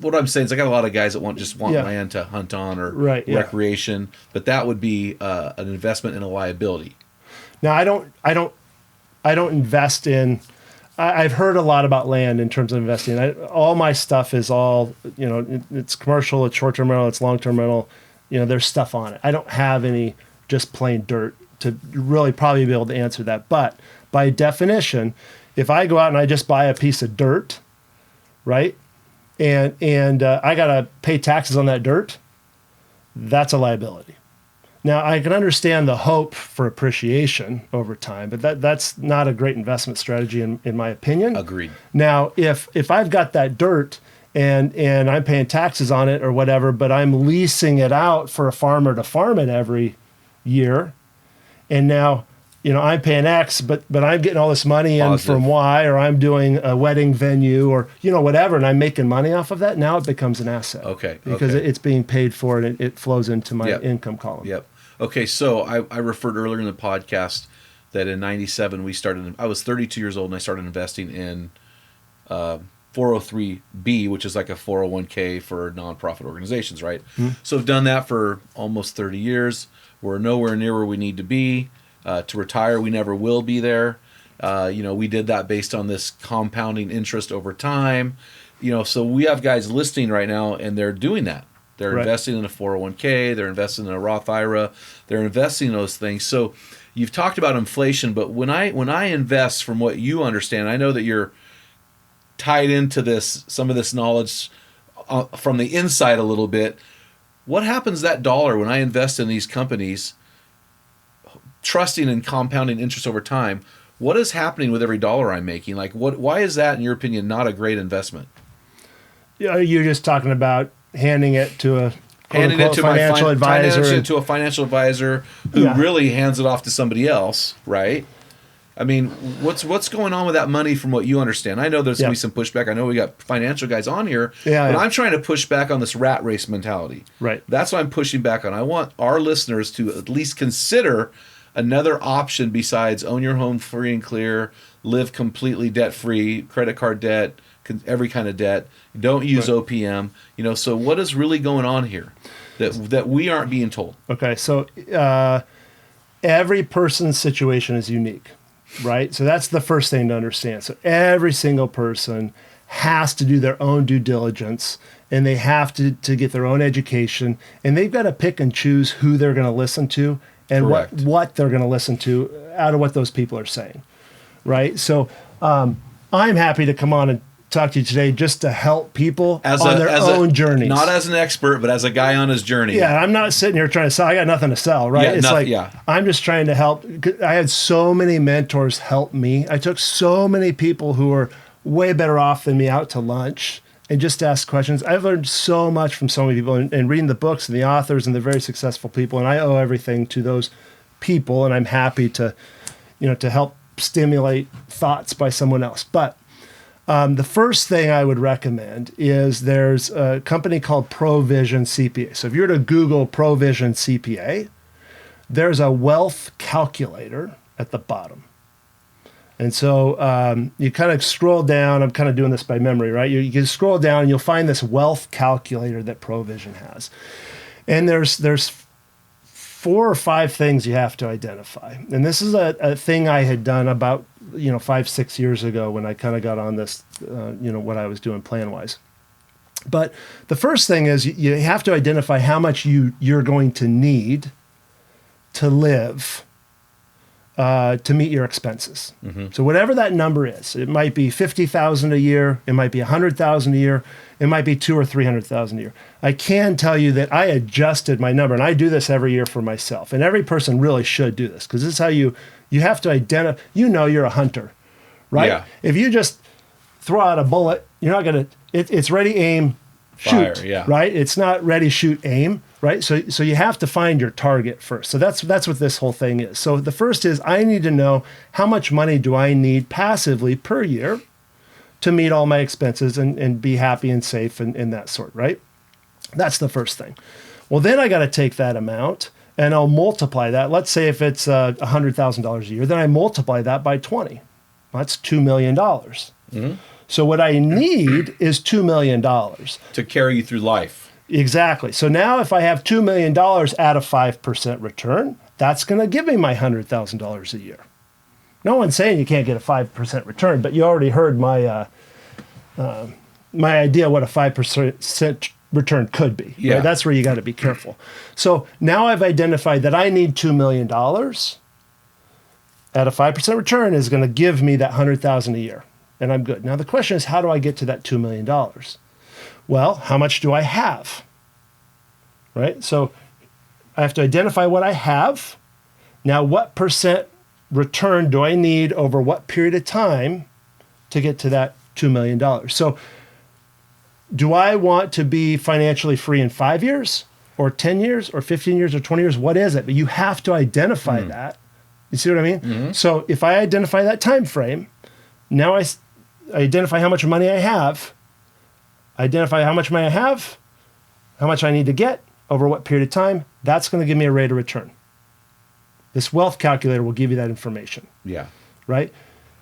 what I'm saying is I got a lot of guys that want Yeah. land to hunt on or Right, yeah. recreation, but that would be an investment in a liability. Now, I don't invest in. I've heard a lot about land in terms of investing. All my stuff is all, it's commercial, it's short-term rental, it's long-term rental. There's stuff on it. I don't have any just plain dirt to really probably be able to answer that. But by definition, if I go out and I just buy a piece of dirt, right, and I got to pay taxes on that dirt, that's a liability. Now, I can understand the hope for appreciation over time, but that's not a great investment strategy in my opinion. Agreed. Now, if I've got that dirt and I'm paying taxes on it or whatever, but I'm leasing it out for a farmer to farm it every year, and now, I'm paying X, but I'm getting all this money in from Y, or I'm doing a wedding venue or, whatever, and I'm making money off of that, now it becomes an asset. Okay. Because it's being paid for and it flows into my Yep. income column. Yep. Okay, so I referred earlier in the podcast that in 97 I was 32 years old and I started investing in 403B, which is like a 401k for nonprofit organizations, right? Mm-hmm. So I've done that for almost 30 years. We're nowhere near where we need to be. To retire, we never will be there. We did that based on this compounding interest over time. So we have guys listening right now and they're doing that. They're Right. investing in a 401k, they're investing in a Roth IRA, they're investing in those things. So you've talked about inflation, but when I invest, from what you understand, I know that you're tied into some of this knowledge from the inside a little bit. What happens to that dollar when I invest in these companies, trusting in compounding interest over time? What is happening with every dollar I'm making? Like, why is that, in your opinion, not a great investment? Yeah, you're just talking about handing it to a Handing it to financial advisor. to a financial advisor who really hands it off to somebody else, right? I mean, what's going on with that money from what you understand? I know there's going to be some pushback. I know we got financial guys on here, but I'm trying to push back on this rat race mentality. Right. That's what I'm pushing back on. I want our listeners to at least consider another option besides own your home free and clear, live completely debt-free, credit card debt, every kind of debt. Don't use OPM. So what is really going on here that we aren't being told? Okay, so every person's situation is unique, right? So that's the first thing to understand. So every single person has to do their own due diligence, and they have to get their own education, and they've got to pick and choose who they're going to listen to and what they're going to listen to out of what those people are saying, right? So I'm happy to come on and talk to you today just to help people on their own journeys. Not as an expert, but as a guy on his journey. Yeah, I'm not sitting here trying to sell. I got nothing to sell, right? I'm just trying to help. I had so many mentors help me. I took so many people who were way better off than me out to lunch and just ask questions. I've learned so much from so many people and reading the books and the authors and the very successful people, and I owe everything to those people, and I'm happy to help stimulate thoughts by someone else. But the first thing I would recommend is there's a company called Provision CPA. So if you were to Google Provision CPA, there's a wealth calculator at the bottom. And so you kind of scroll down. I'm kind of doing this by memory, right? You can scroll down and you'll find this wealth calculator that Provision has. And there's 4 or 5 things you have to identify. And this is a thing I had done about 5-6 years ago when I kind of got on this, what I was doing plan-wise. But the first thing is you have to identify how much you're going to need to live to meet your expenses. Mm-hmm. So whatever that number is, it might be $50,000 a year, it might be $100,000 a year, it might be $200,000 or $300,000 a year. I can tell you that I adjusted my number, and I do this every year for myself. And every person really should do this, because this is how you have to identify. You're a hunter, right? Yeah. If you just throw out a bullet, you're not gonna. It's ready, aim, shoot. Fire, yeah. Right? It's not ready, shoot, aim. Right? So you have to find your target first. So that's what this whole thing is. So the first is I need to know how much money do I need passively per year to meet all my expenses and be happy and safe and that sort, right? That's the first thing. Well, then I got to take that amount and I'll multiply that. Let's say if it's $100,000 a year, then I multiply that by 20. Well, that's $2 million. Mm-hmm. So what I need is $2 million. To carry you through life. Exactly. So now if I have $2 million at a 5% return, that's going to give me my $100,000 a year. No one's saying you can't get a 5% return, but you already heard my my idea what a 5% return could be. Yeah. Right? That's where you got to be careful. So now I've identified that I need $2 million at a 5% return is going to give me that $100,000 a year. And I'm good. Now the question is, how do I get to that $2 million? Well, how much do I have? Right? So I have to identify what I have. Now, what percent return do I need over what period of time to get to that $2 million? So do I want to be financially free in 5 years or 10 years or 15 years or 20 years? What is it? But you have to identify that. You see what I mean? Mm-hmm. So if I identify that time frame, now I identify how much money I have, identify how much money I have, how much I need to get over what period of time. That's going to give me a rate of return. This wealth calculator will give you that information. Yeah. Right?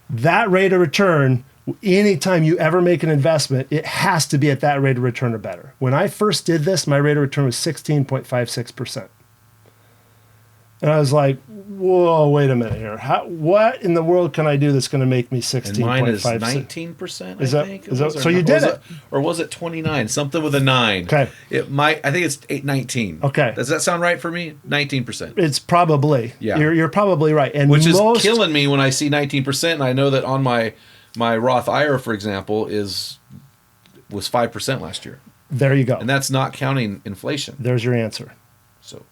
That rate of return, anytime you ever make an investment, it has to be at that rate of return or better. When I first did this, my rate of return was 16.56%. And I was like, whoa, wait a minute here. What in the world can I do that's going to make me 16.56%? And mine is 19%, I think. So you did it. Or was it 29? Something with a 9. Okay. I think it's 19. Okay. Does that sound right for me? 19%. It's probably. Yeah. You're probably right. And which is killing me when I see 19%, and I know that on my Roth IRA, for example, was 5% last year. There you go. And that's not counting inflation. There's your answer. So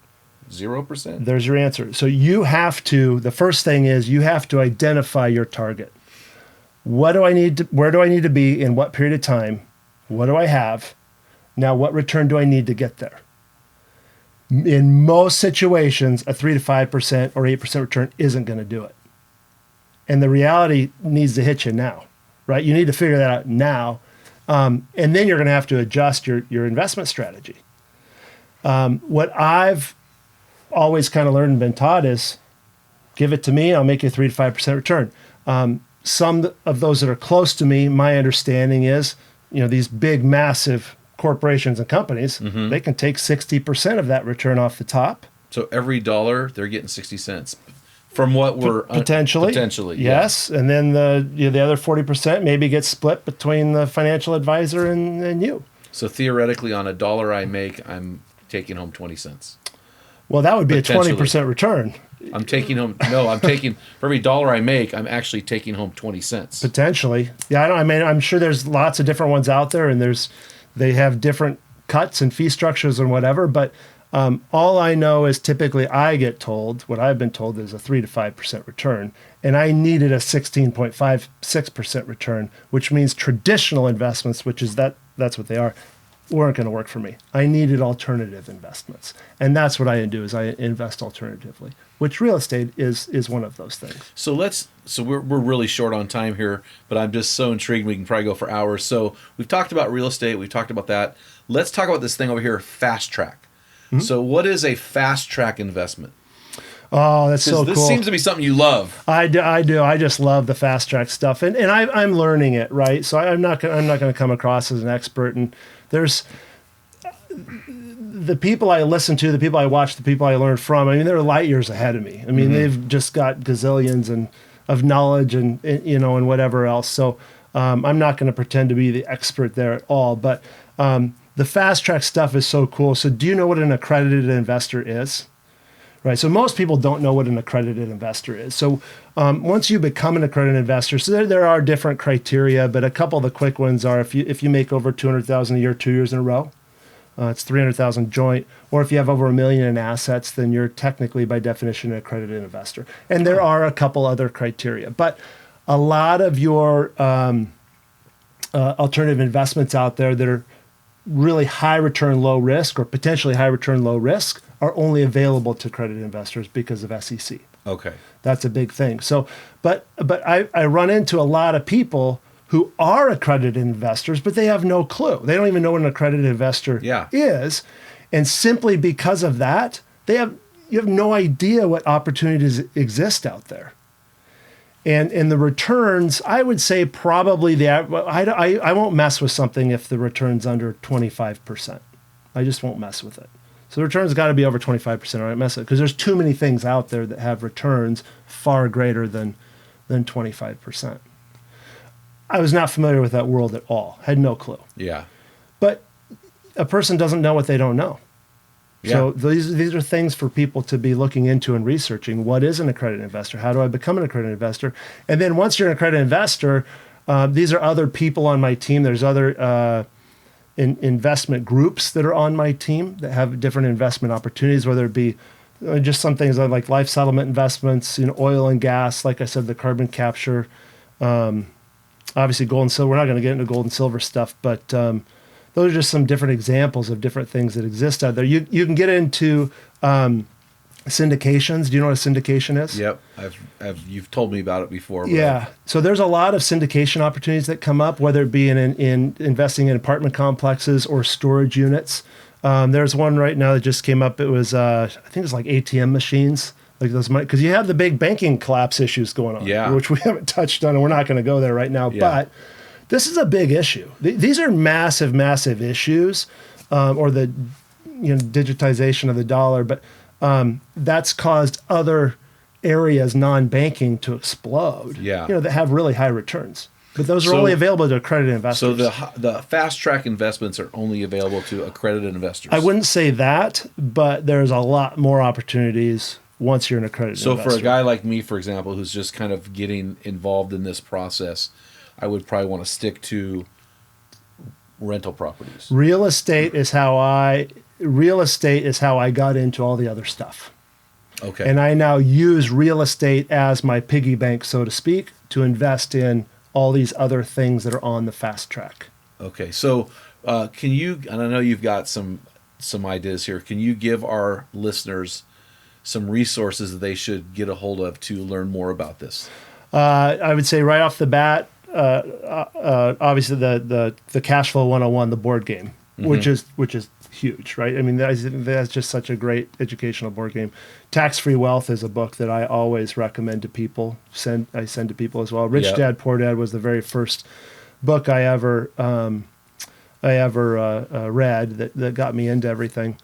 0%? There's your answer. So the first thing is you have to identify your target. Where do I need to be in what period of time? What do I have? Now, what return do I need to get there? In most situations, a 3 to 5% or 8% return isn't going to do it. And the reality needs to hit you now, right? You need to figure that out now. And then you're going to have to adjust your investment strategy. What I've always kind of learned and been taught is give it to me, I'll make you a 3 to 5% return. Some of those that are close to me, my understanding is, these big, massive corporations and companies, they can take 60% of that return off the top. So every dollar, they're getting 60 cents from what we're potentially, yes. Yeah. And then the other 40% maybe gets split between the financial advisor and you. So theoretically, on a dollar I make, I'm taking home 20 cents. Well, that would be a 20% return. I'm taking for every dollar I make, I'm actually taking home 20 cents. Potentially. Yeah, I'm sure there's lots of different ones out there, and they have different cuts and fee structures and whatever, but all I know is typically what I've been told is a 3 to 5% return, and I needed a 16.56% return, which means traditional investments, which is that's what they are, weren't going to work for me. I needed alternative investments. And that's what I do is I invest alternatively, which real estate is one of those things. So we're really short on time here, but I'm just so intrigued. We can probably go for hours. So we've talked about real estate. We've talked about that. Let's talk about this thing over here, fast track. Mm-hmm. So what is a fast track investment? Oh, that's so cool. This seems to be something you love. I do. I just love the fast track stuff, and I'm learning it, right? So I'm not going to come across as an expert. And there's the people I listen to, the people I watch, the people I learn from. I mean, they're light years ahead of me. I mean, they've just got gazillions of knowledge and and whatever else. So I'm not going to pretend to be the expert there at all. But the fast track stuff is so cool. So do you know what an accredited investor is? Right. So most people don't know what an accredited investor is. So once you become an accredited investor, so there are different criteria, but a couple of the quick ones are if you make over $200,000 a year 2 years in a row, it's $300,000 joint, or if you have over $1 million in assets, then you're technically by definition an accredited investor. And there are a couple other criteria, but a lot of your alternative investments out there that are really high return, low risk, or potentially high return, low risk, are only available to accredited investors because of SEC. Okay. That's a big thing. So, but I run into a lot of people who are accredited investors, but they have no clue. They don't even know what an accredited investor is. And simply because of that, you have no idea what opportunities exist out there. And the returns, I would say probably I won't mess with something if the return's under 25%. I just won't mess with it. So the return's got to be over 25%. I don't mess with it because there's too many things out there that have returns far greater than 25%. I was not familiar with that world at all. Had no clue. Yeah. But a person doesn't know what they don't know. Yeah. So these are things for people to be looking into and researching. What is an accredited investor? How do I become an accredited investor? And then once you're an accredited investor, these are other people on my team. There's other investment groups that are on my team that have different investment opportunities, whether it be just some things like life settlement investments, oil and gas, like I said, the carbon capture, obviously gold and silver. We're not going to get into gold and silver stuff, but those are just some different examples of different things that exist out there. You can get into syndications. Do you know what a syndication is? Yep. You've told me about it before. Yeah. So there's a lot of syndication opportunities that come up, whether it be in investing in apartment complexes or storage units. There's one right now that just came up. It was, I think it's like ATM machines, like those money, because you have the big banking collapse issues going on, which we haven't touched on, and we're not going to go there right now. Yeah. But this is a big issue. These are massive, massive issues, or the digitization of the dollar. But that's caused other areas, non-banking, to explode. Yeah. That have really high returns. But those are only available to accredited investors. So the fast track investments are only available to accredited investors. I wouldn't say that, but there's a lot more opportunities once you're an accredited investor. So for a guy like me, for example, who's just kind of getting involved in this process, I would probably want to stick to rental properties. Real estate is how I got into all the other stuff. Okay. And I now use real estate as my piggy bank, so to speak, to invest in all these other things that are on the fast track. Okay. So can you, and I know you've got some ideas here, can you give our listeners some resources that they should get a hold of to learn more about this? I would say right off the bat, obviously the Cash Flow 101, the board game, which is huge, right? I mean, that's just such a great educational board game. Tax-Free Wealth is a book that I always recommend to people. I send to people as well. Rich Dad Poor Dad was the very first book I ever read that got me into everything.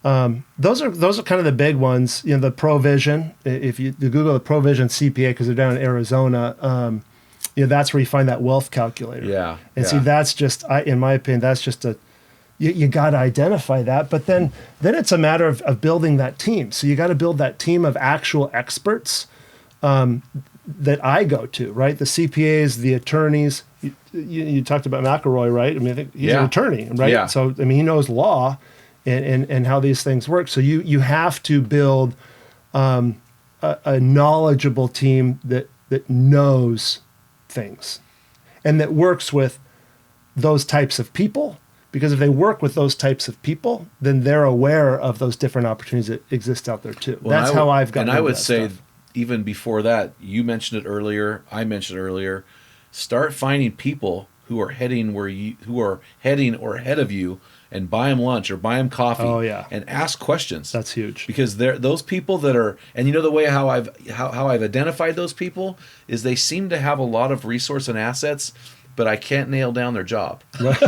Those are kind of the big ones. The Provision. If you Google the Provision CPA, because they're down in Arizona, that's where you find that wealth calculator. Yeah. And see, that's just, in my opinion, that's just you got to identify that. But then it's a matter of building that team. So you got to build that team of actual experts that I go to, right? The CPAs, the attorneys. You talked about McElroy, right? I mean, I think he's an attorney, right? Yeah. So, I mean, he knows law and how these things work. So you have to build a knowledgeable team that knows things and that works with those types of people, because if they work with those types of people, then they're aware of those different opportunities that exist out there too. Well, that's how I've gotten. And I would say stuff. Even before that, you mentioned it earlier, I mentioned it earlier, start finding people who are heading or ahead of you, and buy them lunch or buy them coffee. Oh, yeah. And ask questions. That's huge. Because those people that are, and the way how I've identified those people is they seem to have a lot of resource and assets, but I can't nail down their job. Right.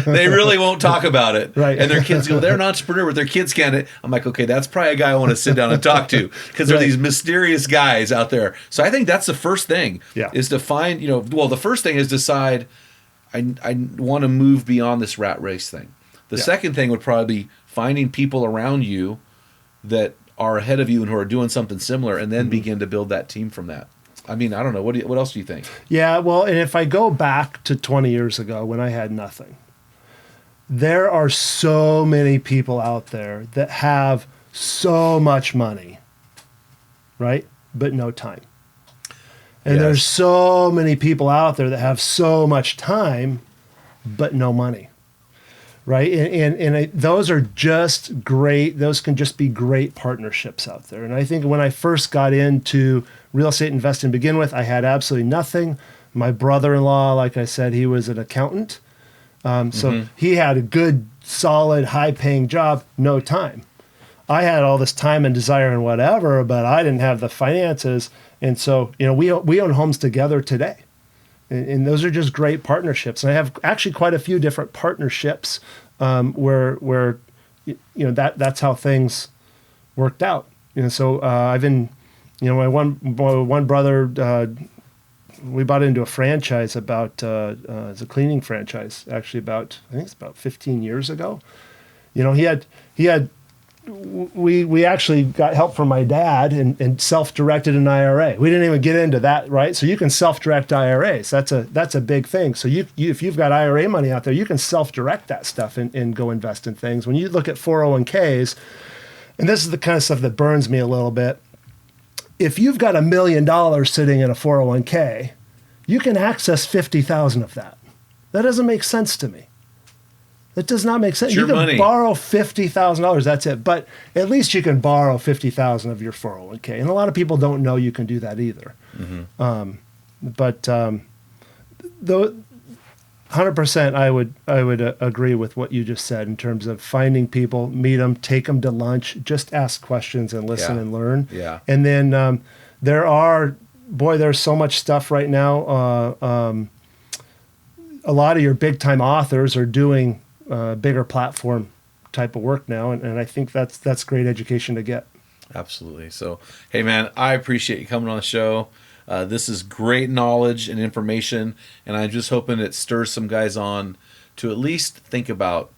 They really won't talk about it. Right. And their kids go, they're an entrepreneur, but their kids can't. I'm like, okay, that's probably a guy I want to sit down and talk to, because there are these mysterious guys out there. So I think that's the first thing is to find, the first thing is decide, I want to move beyond this rat race thing. The second thing would probably be finding people around you that are ahead of you and who are doing something similar, and then begin to build that team from that. I mean, I don't know. What else do you think? Yeah, well, and if I go back to 20 years ago when I had nothing, there are so many people out there that have so much money, right? But no time. And there's so many people out there that have so much time, but no money. Right. And those are just great. Those can just be great partnerships out there. And I think when I first got into real estate investing to begin with, I had absolutely nothing. My brother-in-law, like I said, he was an accountant. So he had a good, solid, high-paying job, no time. I had all this time and desire and whatever, but I didn't have the finances. And so, we own homes together today. And those are just great partnerships. And I have actually quite a few different partnerships where that's how things worked out. So I've been, my one brother, we bought into a franchise it's a cleaning franchise, actually I think it's about 15 years ago. We actually got help from my dad and self-directed an IRA. We didn't even get into that, right? So you can self-direct IRAs. That's a big thing. So if you've got IRA money out there, you can self-direct that stuff and go invest in things. When you look at 401ks, and this is the kind of stuff that burns me a little bit. If you've got $1 million sitting in a 401k, you can access 50,000 of that. That doesn't make sense to me. It does not make sense. It's your you can money. borrow $50,000. That's it. But at least you can borrow $50,000 of your 401k, and a lot of people don't know you can do that either. Mm-hmm. Though 100%, I would agree with what you just said in terms of finding people, meet them, take them to lunch, just ask questions and listen and learn. Yeah. And then there's so much stuff right now. A lot of your big time authors are doing bigger platform type of work now, and I think that's great education to get. Absolutely. So, hey man, I appreciate you coming on the show. This is great knowledge and information, and I'm just hoping it stirs some guys on to at least think about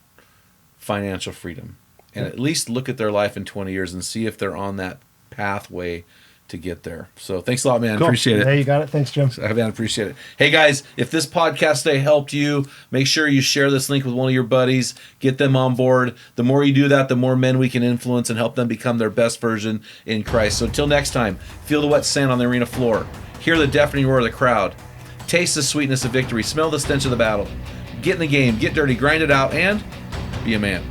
financial freedom and at least look at their life in 20 years and see if they're on that pathway to get there. So thanks a lot, man. Cool. Appreciate it. Hey, you got it. Thanks, Jim. I appreciate it. Hey guys, if this podcast today helped you, make sure you share this link with one of your buddies. Get them on board. The more you do that, the more men we can influence and help them become their best version in Christ. So until next time, feel the wet sand on the arena floor. Hear the deafening roar of the crowd. Taste the sweetness of victory. Smell the stench of the battle. Get in the game. Get dirty. Grind it out. And be a man.